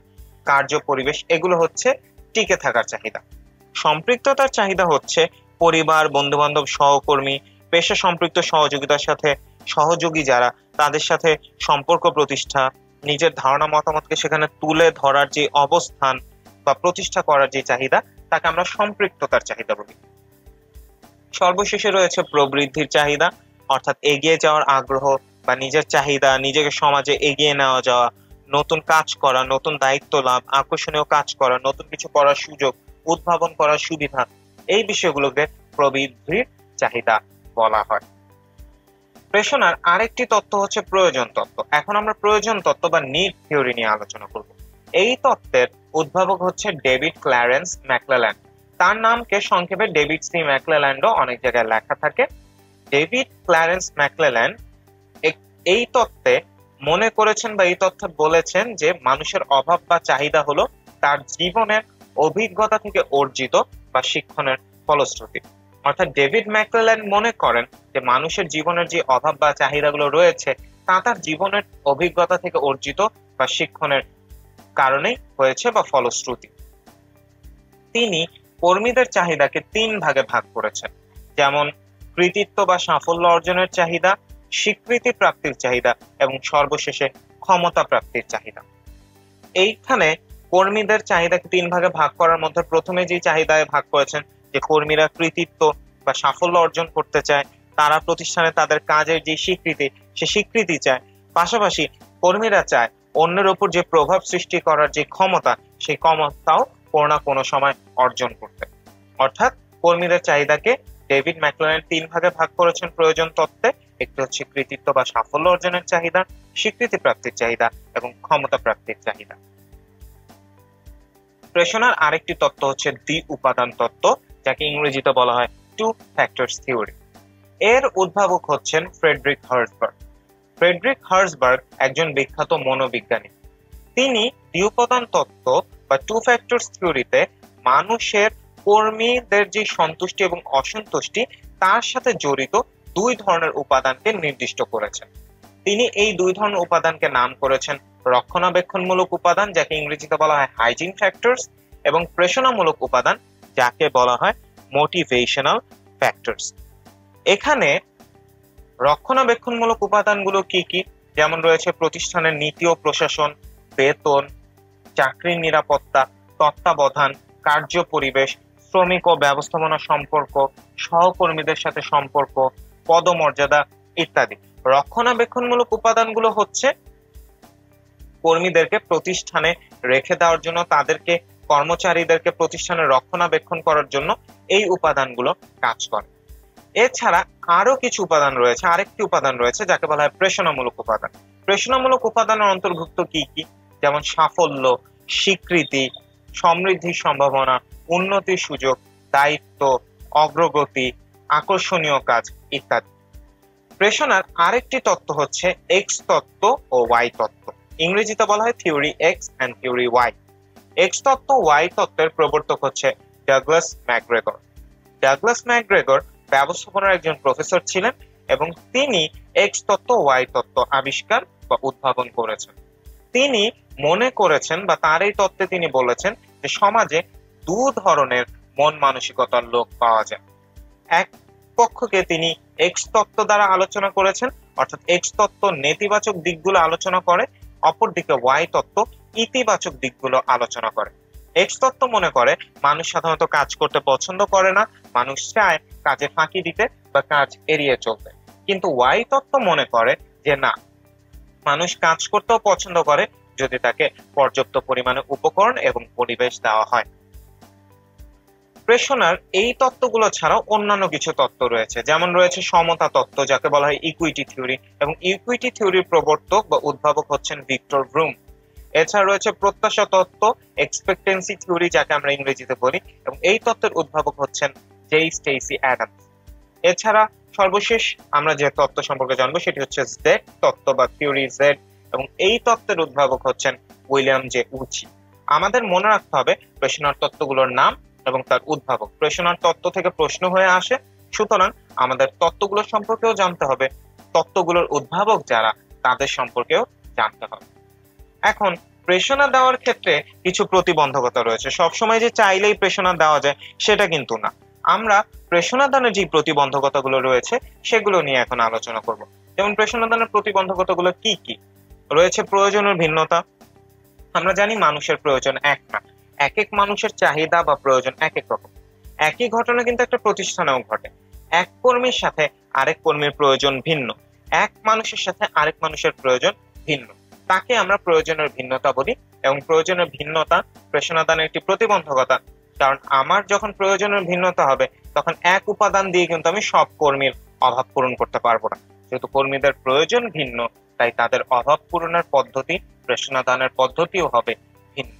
S1: কার্য পরিবেশ, এগুলো হচ্ছে টিকে থাকার চাহিদা। সম্পৃক্ততার চাহিদা হচ্ছে পরিবার, বন্ধু-বান্ধব, সহকর্মী, পেশা সম্পৃক্ত সহযোগিতার সাথে সহযোগী যারা, তাদের সাথে সম্পর্ক প্রতিষ্ঠা, নিজের ধারণা মতামতকে সেখানে তুলে ধরার যে অবস্থান বা প্রতিষ্ঠা করার যে চাহিদা, তাকে আমরা সম্পৃক্ততার চাহিদা বলি। সর্বশেষে রয়েছে প্রবৃদ্ধির চাহিদা, অর্থাৎ এগিয়ে যাওয়ার আগ্রহ বা নিজের চাহিদা, নিজেকে সমাজে এগিয়ে নেওয়া যাওয়া, নতুন কাজ করা, নতুন দায়িত্ব লাভ, আকর্ষণীয় কাজ করা, নতুন কিছু করার সুযোগ, উদ্ভাবন করার সুবিধা, এই বিষয়গুলোকে প্রবৃদ্ধির চাহিদা বলা হয়। প্রেষণার আরেকটি তত্ত্ব হচ্ছে প্রয়োজন তত্ত্ব। এখন আমরা প্রয়োজন তত্ত্ব বা নিড থিওরি নিয়ে আলোচনা করব। এই তত্ত্বের উদ্ভাবক হচ্ছে ডেভিড ক্ল্যারেন্স ম্যাকক্লেল্যান্ড। তার নামকে সংক্ষেপে ডেভিড সি ম্যাকক্লেল্যান্ডও অনেক জায়গায় লেখা থাকে। ডেভিড ক্ল্যারেন্স ম্যাকক্লেল্যান্ড এই তত্ত্বে মনে করেছেন বা এই তথ্যে বলেছেন যে মানুষের অভাব বা চাহিদা হলো তার জীবনের অভিজ্ঞতা থেকে অর্জিত বা শিক্ষণের ফলশ্রুতি। অর্থাৎ ডেভিড ম্যাকক্লেল্যান্ড মনে করেন যে মানুষের জীবনের যে অভাব বা চাহিদাগুলো রয়েছে তা তার জীবনের অভিজ্ঞতা থেকে অর্জিত বা শিক্ষণের কারণেই হয়েছে বা ফলশ্রুতি। তিনি কর্মীদের চাহিদাকে 3 ভাগে ভাগ করেছেন, যেমন কৃতিত্ব বা সাফল্য অর্জনের চাহিদা, স্বীকৃতি প্রাপ্তির চাহিদা এবং সর্বশেষে ক্ষমতা প্রাপ্তির চাহিদা। এইখানে কর্মীদের চাহিদাকে 3 ভাগে ভাগ করার মধ্যে প্রথমে যে চাহিদায় ভাগ করেছেন যে কর্মীরা কৃতিত্ব বা সাফল্য অর্জন করতে চায়, তারা প্রতিষ্ঠানে তাদের কাজের যে স্বীকৃতি সে স্বীকৃতি চায়, পাশাপাশি কর্মীরা চায় অন্যের উপর যে প্রভাব সৃষ্টি করার যে ক্ষমতা সেই ক্ষমতাও কোনো না কোনো সময় অর্জন করতে। অর্থাৎ কর্মীদের চাহিদাকে ডেভিড ম্যাকক্লেল্যান্ড 3 ভাগে ভাগ করেছেন প্রয়োজন তত্ত্বে। একটি হচ্ছে কৃতিত্ব বা সাফল্য অর্জনের চাহিদা, স্বীকৃতি প্রাপ্তির চাহিদা এবং ক্ষমতা প্রাপ্তির চাহিদা। প্রেষণার আরেকটি তত্ত্ব হচ্ছে দ্বি উপাদান তত্ত্ব, যাকে ইংরেজিতে বলা হয় টু ফ্যাক্টরস থিওরি। এর উদ্ভাবক হচ্ছেন ফ্রেডরিক হার্জবার্গ। ফ্রেডরিক হার্জবার্গ একজন বিখ্যাত মনোবিজ্ঞানী। তিনি দ্বি উপাদান তত্ত্ব বা টু ফ্যাক্টরস থিওরিতে মানুষের কর্মীদের যে সন্তুষ্টি এবং অসন্তুষ্টি তার সাথে জড়িত 2 ধরনের উপাদানকে নির্দিষ্ট করেছেন। তিনি এই 2 ধরনের উপাদানকে নাম করেছেন রক্ষণাবেক্ষণমূলক উপাদান, যাকে ইংরেজিতে বলা হয় হাইজিন ফ্যাক্টরস, এবং প্রেষণামূলক উপাদান, যাকে বলা হয় মোটিভেশনাল ফ্যাক্টরস। এখানে রক্ষণাবেক্ষণমূলক উপাদানগুলো কি কি? যেমন রয়েছে প্রতিষ্ঠানের নীতি ও প্রশাসন, বেতন, চাকরির নিরাপত্তা, তত্ত্বাবধান, কার্য পরিবেশ, শ্রমিক ও ব্যবস্থাপনা সম্পর্ক, সহকর্মীদের সাথে সম্পর্ক, পদমর্যাদা ইত্যাদি। রক্ষণাবেক্ষণমূলক উপাদানগুলো হচ্ছে কর্মীদেরকে প্রতিষ্ঠানে রেখে দেওয়ার জন্য, তাদেরকে কর্মচারীদেরকে প্রতিষ্ঠানে রক্ষণাবেক্ষণ করার জন্য এই উপাদানগুলো কাজ করে। এছাড়া আরো কিছু উপাদান রয়েছে, আরেকটি উপাদান রয়েছে যাকে বলা হয় প্রেষণামূলক উপাদান। প্রেষণামূলক উপাদানের অন্তর্ভুক্ত কি কি? যেমন সাফল্য, স্বীকৃতি, সমৃদ্ধির সম্ভাবনা, উন্নতির সুযোগ, দায়িত্ব, অগ্রগতি, আকর্ষণীয় কাজ ইত্যাদি। প্রেষণার আরেকটি তত্ত্ব হচ্ছে এক্স তত্ত্ব ও ওয়াই তত্ত্ব। ইংরেজিতে বলা হয় theory X and theory Y. X তত্ত্ব ওয়াই তত্ত্বের প্রবর্তক হচ্ছে ডাগলাস ম্যাকগ্রেগর। ডাগলাস ম্যাকগ্রেগর ব্যবস্থাপনার একজন প্রফেসর ছিলেন এবং তিনি এক্স তত্ত্ব ওয়াই তত্ত্ব আবিষ্কার বা উদ্ভাবন করেছেন। তিনি মনে করেছেন বা তার এই তত্ত্বে তিনি বলেছেন যে সমাজে 2 ধরনের মন মানসিকতার লোক পাওয়া যায়। এক পক্ষকে তিনি এক্স তত্ত্ব দ্বারা আলোচনা করেছেন, অর্থাৎ এক্স তত্ত্ব নেতিবাচক দিকগুলো আলোচনা করে, অপরদিকে ওয়াই তত্ত্ব ইতিবাচক দিকগুলো আলোচনা করে। এক্স তত্ত্ব মনে করে মানুষ সাধারণত কাজ করতে পছন্দ করে না, মানুষ চায় কাজে ফাঁকি দিতে বা কাজ এড়িয়ে চলতে। কিন্তু ওয়াই তত্ত্ব মনে করে যে না, মানুষ কাজ করতেও পছন্দ করে যদি তাকে পর্যাপ্ত পরিমাণে উপকরণ এবং পরিবেশ দেওয়া হয়। প্রেষণার এই তত্ত্বগুলো ছাড়াও অন্যান্য কিছু তত্ত্ব রয়েছে, যেমন রয়েছে সমতা তত্ত্ব, যাকে বলা হয় ইকুইটি থিওরি, এবং ইকুইটি থিওরির প্রবর্তক বা উদ্ভাবক হচ্ছেন ভিক্টর ব্রুম। এছাড়া রয়েছে প্রত্যাশা তত্ত্ব, এক্সপেক্টেন্সি থিওরি, যাকে আমরা ইংরেজিতে বলি, এবং এই তত্ত্বের উদ্ভাবক হচ্ছেন জে স্টেসি অ্যাডামস। এছাড়া সর্বশেষ আমরা যে তত্ত্ব সম্পর্কে জানবো সেটি হচ্ছে জেড তত্ত্ব বা থিওরি জেড, এবং এই তত্ত্বের উদ্ভাবক হচ্ছেন উইলিয়াম জে উচি। আমাদের মনে রাখতে হবে প্রেষণার তত্ত্বগুলোর নাম এবং তার উদ্ভাবক। প্রেষণার তত্ত্ব থেকে প্রশ্ন হয়ে আসে, সুতরাং আমাদের তত্ত্বগুলো সম্পর্কেও জানতে হবে, তত্ত্বগুলোর উদ্ভাবক যারা তাদের সম্পর্কেও জানতে হবে। এখন প্রেষণা দেওয়ার ক্ষেত্রে কিছু প্রতিবন্ধকতা রয়েছে। সবসময় যে চাইলেই প্রেষণা দেওয়া যায় সেটা কিন্তু না। আমরা প্রেষণা দানের যে প্রতিবন্ধকতাগুলো রয়েছে সেগুলো নিয়ে এখন আলোচনা করব। যেমন প্রেষণা দানের প্রতিবন্ধকতাগুলো কি কি রয়েছে? প্রয়োজনের ভিন্নতা। আমরা জানি মানুষের প্রয়োজন এক না, এক এক মানুষের চাহিদা বা প্রয়োজন এক এক রকম। একই ঘটনা কিন্তু একটা প্রতিষ্ঠানেও ঘটে। এক কর্মীর সাথে আরেক কর্মীর প্রয়োজন ভিন্ন, এক মানুষের সাথে আরেক মানুষের প্রয়োজন ভিন্ন, তাকে আমরা প্রয়োজনের ভিন্নতা বলি। এবং প্রয়োজনের ভিন্নতা প্রেষণা দানের একটি প্রতিবন্ধকতা, কারণ আমার যখন প্রয়োজনের ভিন্নতা হবে তখন এক উপাদান দিয়ে কিন্তু আমি সব কর্মীর অভাব পূরণ করতে পারবো না। যেহেতু কর্মীদের প্রয়োজন ভিন্ন, তাই তাদের অভাব পূরণের পদ্ধতি, প্রেষণা দানের পদ্ধতিও হবে ভিন্ন।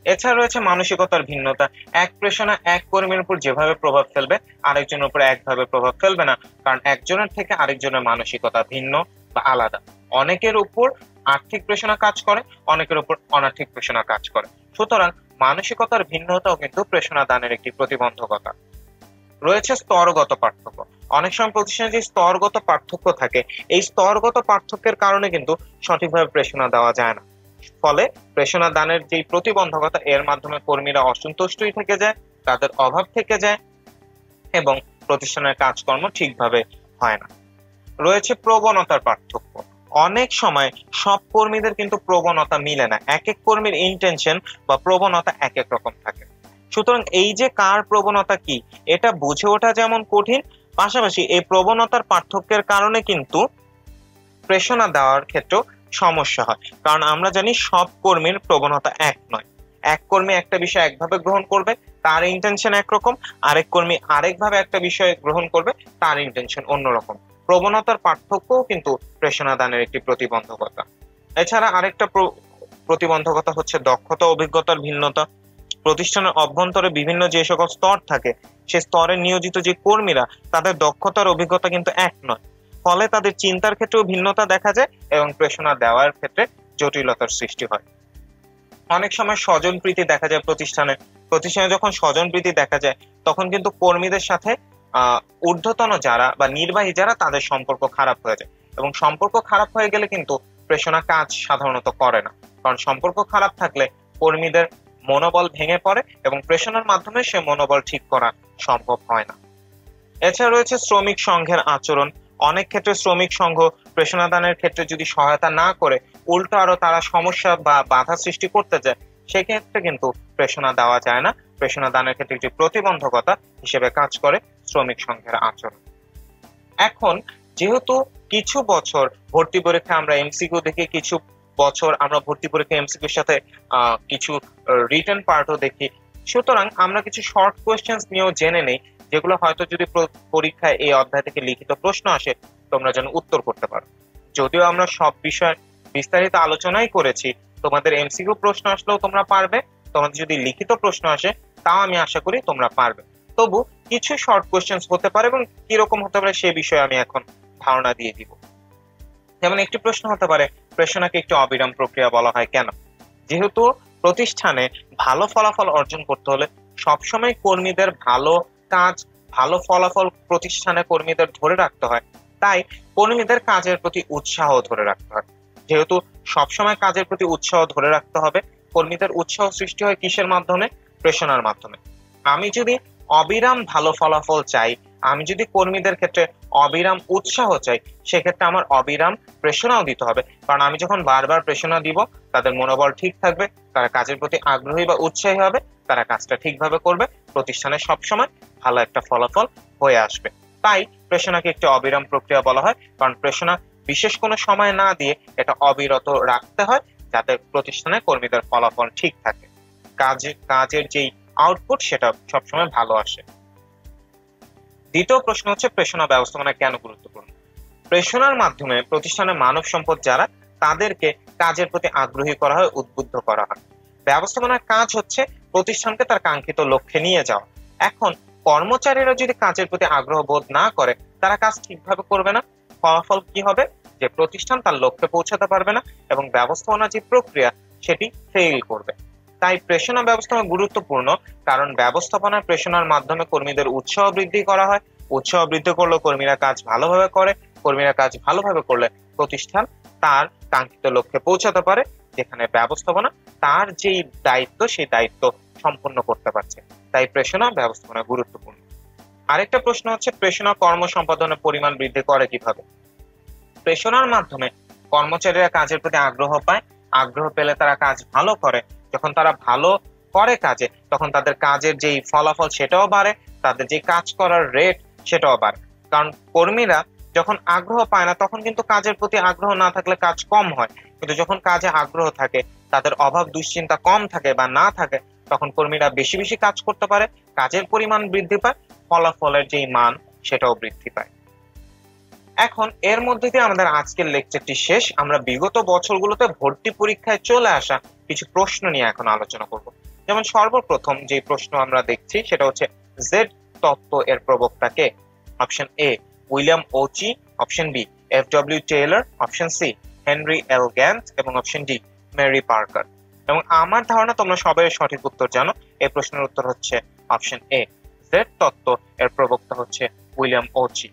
S1: এছাড়া রয়েছে মানসিকতার ভিন্নতা। এক প্রেষণা এক কর্মীর উপর যেভাবে প্রভাব ফেলবে আরেকজনের উপর একভাবে প্রভাব ফেলবে না, কারণ একজনের থেকে আরেকজনের মানসিকতা ভিন্ন বা আলাদা। অনেকের উপর আর্থিক প্রেষণা কাজ করে, অনেকের উপর অনার্থিক প্রেষণা কাজ করে। সুতরাং মানসিকতার ভিন্নতাও কিন্তু প্রেষণা দানের একটি প্রতিবন্ধকতা। রয়েছে স্তরগত পার্থক্য। অনেক সময় প্রতিষ্ঠানে যে স্তরগত পার্থক্য থাকে, এই স্তরগত পার্থক্যের কারণে কিন্তু সঠিকভাবে প্রেষণা দেওয়া যায় না। ফলে প্রেষণা দানের যে প্রতিবন্ধকতা, এর মাধ্যমে কর্মীরা অসন্তুষ্টই থেকে যায়, তাদের অভাব থেকে যায় এবং প্রতিষ্ঠানের কাজকর্ম ঠিকভাবে হয় না। রয়েছে প্রবণতার পার্থক্য। অনেক সময় সব কর্মীদের কিন্তু প্রবণতা মিলে না, এক এক কর্মীর ইন্টেনশন বা প্রবণতা এক এক রকম থাকে। সুতরাং এই যে কার প্রবণতা কি এটা বুঝে ওঠা যেমন কঠিন, পাশাপাশি এই প্রবণতার পার্থক্যের কারণে কিন্তু প্রেষণা দেওয়ার ক্ষেত্রেও সমস্যা হয়। কারণ আমরা জানি সব কর্মীর প্রবণতা এক নয়, এক কর্মী একটা বিষয় একভাবে গ্রহণ করবে, তার ইন্টেনশন একরকম, আরেক কর্মী আরেকভাবে একটা বিষয় গ্রহণ করবে, তার ইন্টেনশন অন্যরকম। প্রবণতার পার্থক্যও কিন্তু প্রেষণা দানের একটি প্রতিবন্ধকতা। এছাড়া আরেকটা প্রতিবন্ধকতা হচ্ছে দক্ষতা অভিজ্ঞতার ভিন্নতা। প্রতিষ্ঠানের অভ্যন্তরে বিভিন্ন যে সকল স্তর থাকে সে স্তরে নিয়োজিত যে কর্মীরা তাদের দক্ষতার অভিজ্ঞতা কিন্তু এক নয়, ফলে তাদের চিন্তার ক্ষেত্রেও ভিন্নতা দেখা যায় এবং প্রেষণা দেওয়ার ক্ষেত্রে জটিলতার সৃষ্টি হয়। অনেক সময় স্বজনপ্রীতি দেখা যায় প্রতিষ্ঠানে যখন স্বজনপ্রীতি দেখা যায় তখন কিন্তু কর্মীদের সাথে ঊর্ধ্বতন যারা বা নির্বাহী যারা তাদের সম্পর্ক খারাপ হয়ে যায়, এবং সম্পর্ক খারাপ হয়ে গেলে কিন্তু প্রেষণা কাজ সাধারণত করে না, কারণ সম্পর্ক খারাপ থাকলে কর্মীদের মনোবল ভেঙে পড়ে এবং প্রেষণার মাধ্যমে সে মনোবল ঠিক করা সম্ভব হয় না। এছাড়া রয়েছে শ্রমিক সংঘের আচরণ। অনেক ক্ষেত্রে শ্রমিক সংঘ প্রেষণা দানের ক্ষেত্রে যদি সহায়তা না করে উল্টো আরো তারা সমস্যা বা বাধা সৃষ্টি করতে যায়, সেক্ষেত্রে কিন্তু প্রেষণা দেওয়া যায় না। প্রেষণা দানের ক্ষেত্রে একটি প্রতিবন্ধকতা হিসেবে কাজ করে শ্রমিক সংঘের আচরণ। এখন যেহেতু কিছু বছর ভর্তি পরীক্ষা আমরা এমসিকিউ দেখি, কিছু বছর আমরা ভর্তি পরীক্ষা এমসিকিউর সাথে কিছু রিটেন পার্টও দেখি, সুতরাং আমরা কিছু শর্ট কোয়েশ্চেন্স নিয়েও জেনে নেই যেগুলো হয়তো যদি পরীক্ষায় এই অধ্যায় থেকে লিখিত প্রশ্ন আসে তোমরা যেন উত্তর করতে পারো। যদিও আমরা সব বিষয় বিস্তারিত আলোচনাই করেছি, তোমাদের এমসিকিউ প্রশ্ন আসলেও তোমরা পারবে, তোমাদের যদি লিখিত প্রশ্ন আসে তাও আমি আশা করি তোমরা পারবে। তবু কিছু শর্ট কোয়েশ্চেন্স হতে পারে এবং কিরকম হতে পারে সে বিষয়ে আমি এখন ধারণা দিয়ে দিব। যেমন একটি প্রশ্ন হতে পারে, প্রেষণাকে একটি অবিরাম প্রক্রিয়া বলা হয় কেন? যেহেতু প্রতিষ্ঠানে ভালো ফলাফল অর্জন করতে হলে সবসময় কর্মীদের ভালো কাজ, ভালো ফলাফল প্রতিষ্ঠানে কর্মীদের ধরে রাখতে হয়, তাই কর্মীদের কাজের প্রতি উৎসাহ ধরে রাখতে হয়। যেহেতু সবসময় কাজের প্রতি উৎসাহ ধরে রাখতে হবে, কর্মীদের উৎসাহ সৃষ্টি হয় কিসের মাধ্যমে? প্রেষণার মাধ্যমে। আমি যদি অবিরাম ভালো ফলাফল চাই, আমি যদি কর্মীদের ক্ষেত্রে অবিরাম উৎসাহ চাই, সেক্ষেত্রে আমার অবিরাম প্রেষণাও দিতে হবে। কারণ আমি যখন বারবার প্রেষণা দিব তাদের মনোবল ঠিক থাকবে, তারা কাজের প্রতি আগ্রহী বা উৎসাহী হবে, তারা কাজটা ঠিকভাবে করবে, প্রতিষ্ঠানে সবসময় ভালো একটা ফলাফল হয়ে আসবে। তাই প্রেষণাকে একটি অবিরাম প্রক্রিয়া বলা হয়, কারণ প্রেষণা বিশেষ কোনো সময় না দিয়ে এটা অবিরত রাখতে হয় যাতে প্রতিষ্ঠানে কর্মীদের ফলাফল ঠিক থাকে, কাজের যেই আউটপুট সেটা সবসময় ভালো আসে। দ্বিতীয় প্রশ্ন হচ্ছে প্রেষণা ব্যবস্থাপনা কেন গুরুত্বপূর্ণ? প্রেষণার মাধ্যমে প্রতিষ্ঠানের মানব সম্পদ যারা তাদেরকে কাজের প্রতি আগ্রহী করা হয়, উদ্বুদ্ধ করা হয়। ব্যবস্থাপনার কাজ হচ্ছে প্রতিষ্ঠানকে তার কাঙ্ক্ষিত লক্ষ্যে নিয়ে যাওয়া। এখন কর্মচারীরা যদি কাজের প্রতি আগ্রহ বোধ না করে তারা কাজ ঠিকভাবে করবে না, ফলাফল কি হবে? যে প্রতিষ্ঠান তার লক্ষ্যে পৌঁছাতে পারবে না এবং ব্যবস্থাপনা যে প্রক্রিয়া সেটি ফেল করবে। তাই প্রেষণা ব্যবস্থাপনা গুরুত্বপূর্ণ, কারণ ব্যবস্থাপনার প্রেষণার মাধ্যমে কর্মীদের উৎসাহ বৃদ্ধি করা হয়। উৎসাহ বৃদ্ধি করলে কর্মীরা কাজ ভালোভাবে করে, কর্মীরা কাজ ভালোভাবে করলে প্রতিষ্ঠান তার কাঙ্ক্ষিত লক্ষ্যে পৌঁছাতে পারে, যেখানে ব্যবস্থাপনা তার যেই দায়িত্ব সেই দায়িত্ব সম্পন্ন করতে পারছে। তাই প্রেষণা ব্যবস্থাপনা গুরুত্বপূর্ণ। আরেকটা প্রশ্ন হচ্ছে প্রেষণা কর্ম সম্পাদনের পরিমাণ বৃদ্ধি করে কিভাবে? প্রেষণার মাধ্যমে কর্মচারীরা কাজের প্রতি আগ্রহ পায়, আগ্রহ পেলে তারা কাজ ভালো করে, যখন তারা ভালো করে কাজে তখন তাদের কাজের যেই ফলাফল সেটাও বাড়ে, তাদের যে কাজ করার রেট সেটাও বাড়ে। কারণ কর্মীরা যখন আগ্রহ পায় না তখন কিন্তু কাজের প্রতি আগ্রহ না থাকলে কাজ কম হয়, কিন্তু যখন কাজে আগ্রহ থাকে, তাদের অভাব দুশ্চিন্তা কম থাকে বা না থাকে, তখন কর্মীরা বেশি বেশি কাজ করতে পারে, কাজের পরিমাণ বৃদ্ধি পায়, ফলাফলের যেই মান সেটাও বৃদ্ধি পায়। এখন এর মধ্যে দিয়ে আমাদের আজকের লেকচারটি শেষ। আমরা বিগত বছরগুলোতে ভর্তি পরীক্ষায় চলে আসা কিছু প্রশ্ন নিয়ে এখন আলোচনা করব। যেমন সর্বপ্রথম যে প্রশ্ন আমরা দেখছি সেটা হচ্ছে জেড তত্ত্ব এর প্রবক্তা কে? Option A William Ouchi, option B F W. Taylor, option C Henry L Gantt এবং অপশন ডি মেরি পার্কার। এবং আমার ধারণা তোমরা সবাই সঠিক উত্তর জানো। এই প্রশ্নের উত্তর হচ্ছে অপশন এ, জেড তত্ত্ব এর প্রবক্তা হচ্ছে উইলিয়াম ওচি।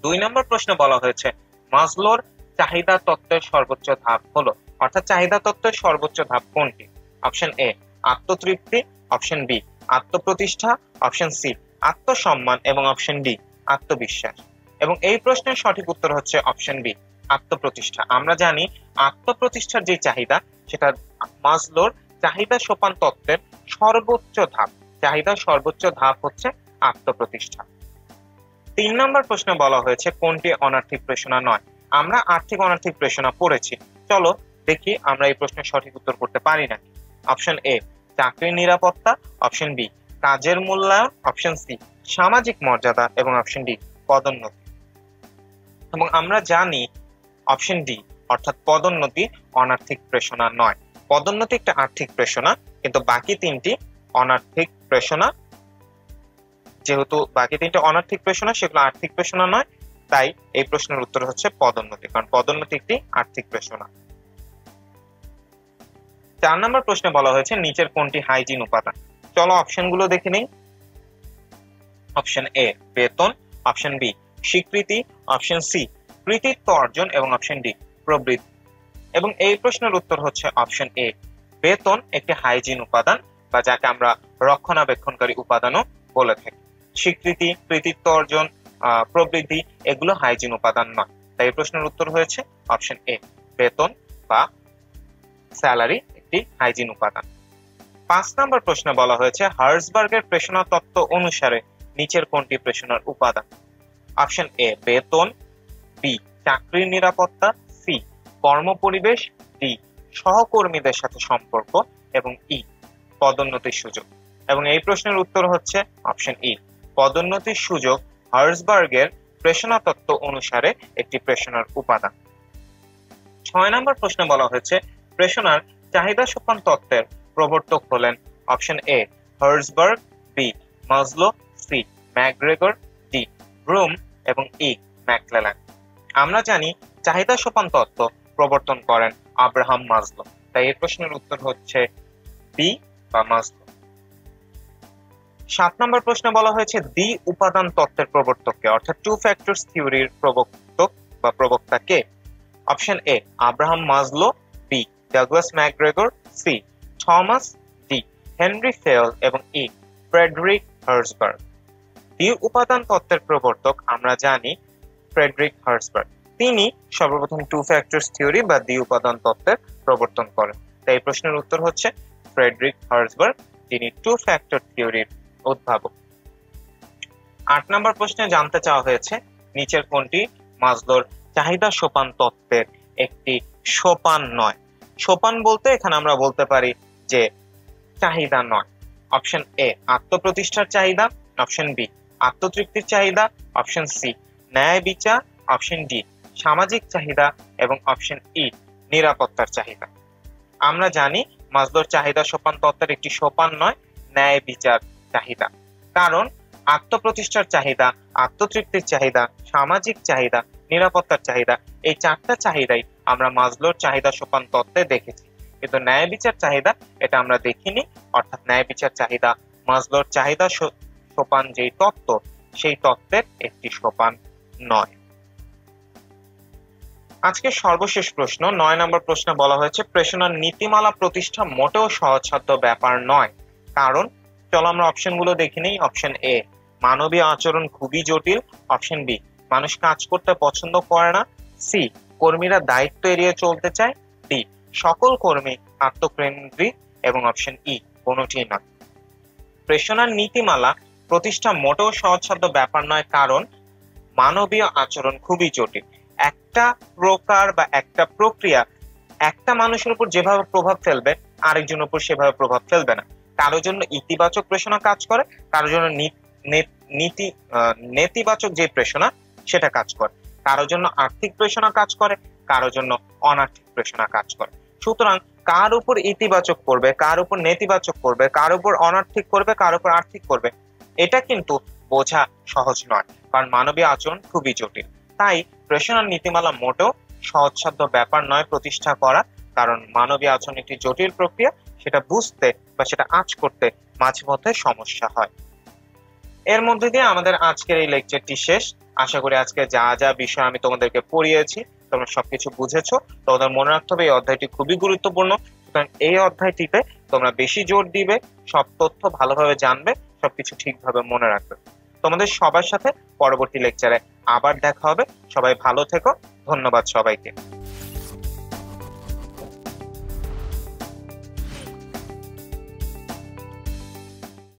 S1: 2 নম্বর প্রশ্নে বলা হয়েছে মাসলোর চাহিদা তত্ত্বের সর্বোচ্চ ধাপ হলো, অর্থাৎ চাহিদা তত্ত্বের সর্বোচ্চ ধাপ কোনটি? অপশন এ আত্মতৃপ্তি, অপশন বি আত্মপ্রতিষ্ঠা, অপশন সি আত্মসম্মান এবং অপশন ডি আত্মবিশ্বাস। এবং এই প্রশ্নের সঠিক উত্তর হচ্ছে অপশন বি আত্মপ্রতিষ্ঠা। আমরা জানি আত্মপ্রতিষ্ঠার যে চাহিদা সেটা মাসলোর চাহিদা সোপান তত্ত্বের সর্বোচ্চ ধাপ। চাহিদার সর্বোচ্চ ধাপ হচ্ছে আত্মপ্রতিষ্ঠা। 3 নম্বর প্রশ্নে বলা হয়েছে কোনটি অনার্থিক প্রেষণা নয়। আমরা আর্থিক অনার্থিক প্রেষণা পড়েছি, চলো দেখি আমরা এই প্রশ্নের সঠিক উত্তর করতে পারি নাকি। অপশন এ চাকরির নিরাপত্তা, অপশন বি কাজের মূল্যায়ন, অপশন সি সামাজিক মর্যাদা এবং অপশন ডি পদোন্নতি। এবং আমরা জানি অপশন ডি অর্থাৎ পদোন্নতি অনার্থিক প্রেষণা নয়। পদোন্নতি একটা আর্থিক প্রেষণা, কিন্তু বাকি তিনটি অনার্থিক প্রেষণা। যেহেতু বাকি তিনটি অনার্থিক প্রেষণা, সেগুলো আর্থিক প্রেষণা নয়, তাই এই প্রশ্নের উত্তর হচ্ছে পদোন্নতি, কারণ পদোন্নতি একটি আর্থিক প্রেষণা। 4 নম্বর প্রশ্নে বলা হয়েছে নিচের কোনটি হাইজিন উপাদান। চলো অপশনগুলো দেখে নেই। অপশন এ বেতন, অপশন বি স্বীকৃতি, অপশন সি কৃতিত্ব অর্জন এবং অপশন ডি প্রবৃদ্ধি। এবং এই প্রশ্নের উত্তর হচ্ছে অপশন এ বেতন একটি হাইজিন উপাদান, বা যাকে আমরা রক্ষণাবেক্ষণকারী উপাদানও বলে থাকি। স্বীকৃতি, কৃতিত্ব অর্জন, প্রবৃদ্ধি এগুলো হাইজিন উপাদান নয়। তাই এই প্রশ্নের উত্তর হয়েছে অপশন এ বেতন বা স্যালারি একটি হাইজিন উপাদান। 5 নম্বর প্রশ্নে বলা হয়েছে হার্জবার্গের প্রেষণা তত্ত্ব অনুসারে নিচের কোনটি প্রেষণার উপাদান। অপশন এ বেতন, বি চাকরির নিরাপত্তা, সি কর্মপরিবেশ, ডি সহকর্মীদের সাথে সম্পর্ক এবং ই পদোন্নতির সুযোগ। এবং এই প্রশ্নের উত্তর হচ্ছে অপশন ই পদোন্নতির সুযোগ হার্জবার্গের প্রেষণা তত্ত্ব অনুসারে একটি প্রেষণার উপাদান। 6 নম্বর প্রশ্নে বলা হয়েছে প্রেষণার চাহিদা সোপান তত্ত্বের প্রবর্তক হলেন। Option A Herzberg, B Maslow, C McGregor, D Vroom এবং ই ম্যাকক্লেল্যান্ড। আমরা জানি চাহিদা সোপান তত্ত্ব প্রবর্তন করেন আব্রাহাম মাসলো, তাই এই প্রশ্নের উত্তর হচ্ছে বি বা মাসলো। 7 নম্বর প্রশ্নে বলা হয়েছে দ্বি উপাদান তত্ত্বের প্রবর্তককে, অর্থাৎ টু ফ্যাক্টরস থিওরির প্রবর্তক বা প্রবক্তা কে। Option A Abraham Maslow, B Douglas McGregor, C Thomas, D Henry Fayol এবং ই ফ্রেডরিক হার্জবার্গ। দ্বি উপাদান তত্ত্বের প্রবর্তক আমরা জানি ফ্রেডরিক হার্জবার্গ। তিনি সর্বপ্রথম টু ফ্যাক্টরস থিওরি বা দ্বি উপাদান তত্ত্বের প্রবর্তন করেন। তাই এই প্রশ্নের উত্তর হচ্ছে ফ্রেডরিক হার্জবার্গ, যিনি টু ফ্যাক্টর থিওরির উদ্ভাবক। 8 নম্বর প্রশ্নে জানতে চাওয়া হয়েছে নিচের কোনটি মাসলোর চাহিদা সোপান তত্ত্বের একটি সোপান নয়। সোপান বলতে এখানে আমরা বলতে পারি যে চাহিদা নয়। অপশন এ আত্মপ্রতিষ্ঠার চাহিদা, অপশন বি আত্মতৃপ্তির চাহিদা, অপশন সি ন্যায় বিচার, অপশন ডি সামাজিক চাহিদা এবং অপশন ই নিরাপত্তার চাহিদা। আমরা জানি মাসলোর চাহিদা সোপান তত্ত্বের একটি সোপান নয় ন্যায় বিচার চাহিদা, কারণ আত্মপ্রতিষ্ঠার চাহিদা, আত্মতৃপ্তির চাহিদা, সামাজিক চাহিদা, নিরাপত্তার চাহিদা, এই 4টা চাহিদাই আমরা মাসলোর চাহিদা সোপান তত্ত্বে দেখেছি, কিন্তু ন্যায় বিচার চাহিদা এটা আমরা দেখিনি। অর্থাৎ ন্যায় বিচার চাহিদা মাসলোর চাহিদা সোপান যেই তত্ত্ব, সেই তত্ত্বের একটি সোপান নয়। আজকে সর্বশেষ প্রশ্ন 9 নম্বর প্রশ্নে বলা হয়েছে প্রেষণার নীতিমালা প্রতিষ্ঠা মোটেও সহজসাধ্য ব্যাপার নয়, কারণ চলো আমরা অপশনগুলো দেখে নেই। অপশন এ মানবীয় আচরণ খুবই জটিল, অপশন বি মানুষ কাজ করতে পছন্দ করে না, সি কর্মীরা দায়িত্ব এড়িয়ে চলতে চায়, ডি সকল কর্মী আত্মকেন্দ্রিক এবং অপশন ই কোনোটি নয়। প্রেষণার নীতিমালা প্রতিষ্ঠা মোটেও সহজসাধ্য ব্যাপার নয়, কারণ মানবীয় আচরণ খুবই জটিল। একটা প্রকার বা একটা প্রক্রিয়া একটা মানুষের উপর যেভাবে প্রভাব ফেলবে আরেকজনের উপর সেভাবে প্রভাব ফেলবে না। কারো জন্য ইতিবাচক প্রেষণা কাজ করে, কারো জন্য নেতিবাচক যে প্রেষণা সেটা কাজ করে, কারো জন্য আর্থিক প্রেষণা কাজ করে, কারো জন্য অনার্থিক প্রেষণা কাজ করে। সুতরাং কার উপর ইতিবাচক করবে, কার উপর নেতিবাচক করবে, কার উপর অনার্থিক করবে, কার উপর আর্থিক করবে, এটা কিন্তু বোঝা সহজ নয়, কারণ মানবীয় আচরণ খুবই জটিল। তাই প্রেষণার নীতিমালা মোটেও সহজসাধ্য ব্যাপার নয় প্রতিষ্ঠা করা, কারণ মানবীয় আচরণ একটি জটিল প্রক্রিয়া, সেটা বুঝতে বা সেটা আঁচ করতে মাঝে মধ্যে সমস্যা হয়। এর মধ্যে দিয়ে আমাদের আজকের এই লেকচারটি শেষ। আশা করি আজকে যা যা বিষয় আমি তোমাদেরকে পড়িয়েছি তোমরা সবকিছু বুঝেছো। তোমাদের মনে রাখতে হবে এই অধ্যায়টি খুবই গুরুত্বপূর্ণ, সুতরাং এই অধ্যায়টিতে তোমরা বেশি জোর দিবে, সব তথ্য ভালোভাবে জানবে, সবকিছু ঠিকভাবে মনে রাখবে। তোমাদের সবার সাথে পরবর্তী লেকচারে আবার দেখা হবে। সবাই ভালো থেকো, ধন্যবাদ সবাইকে।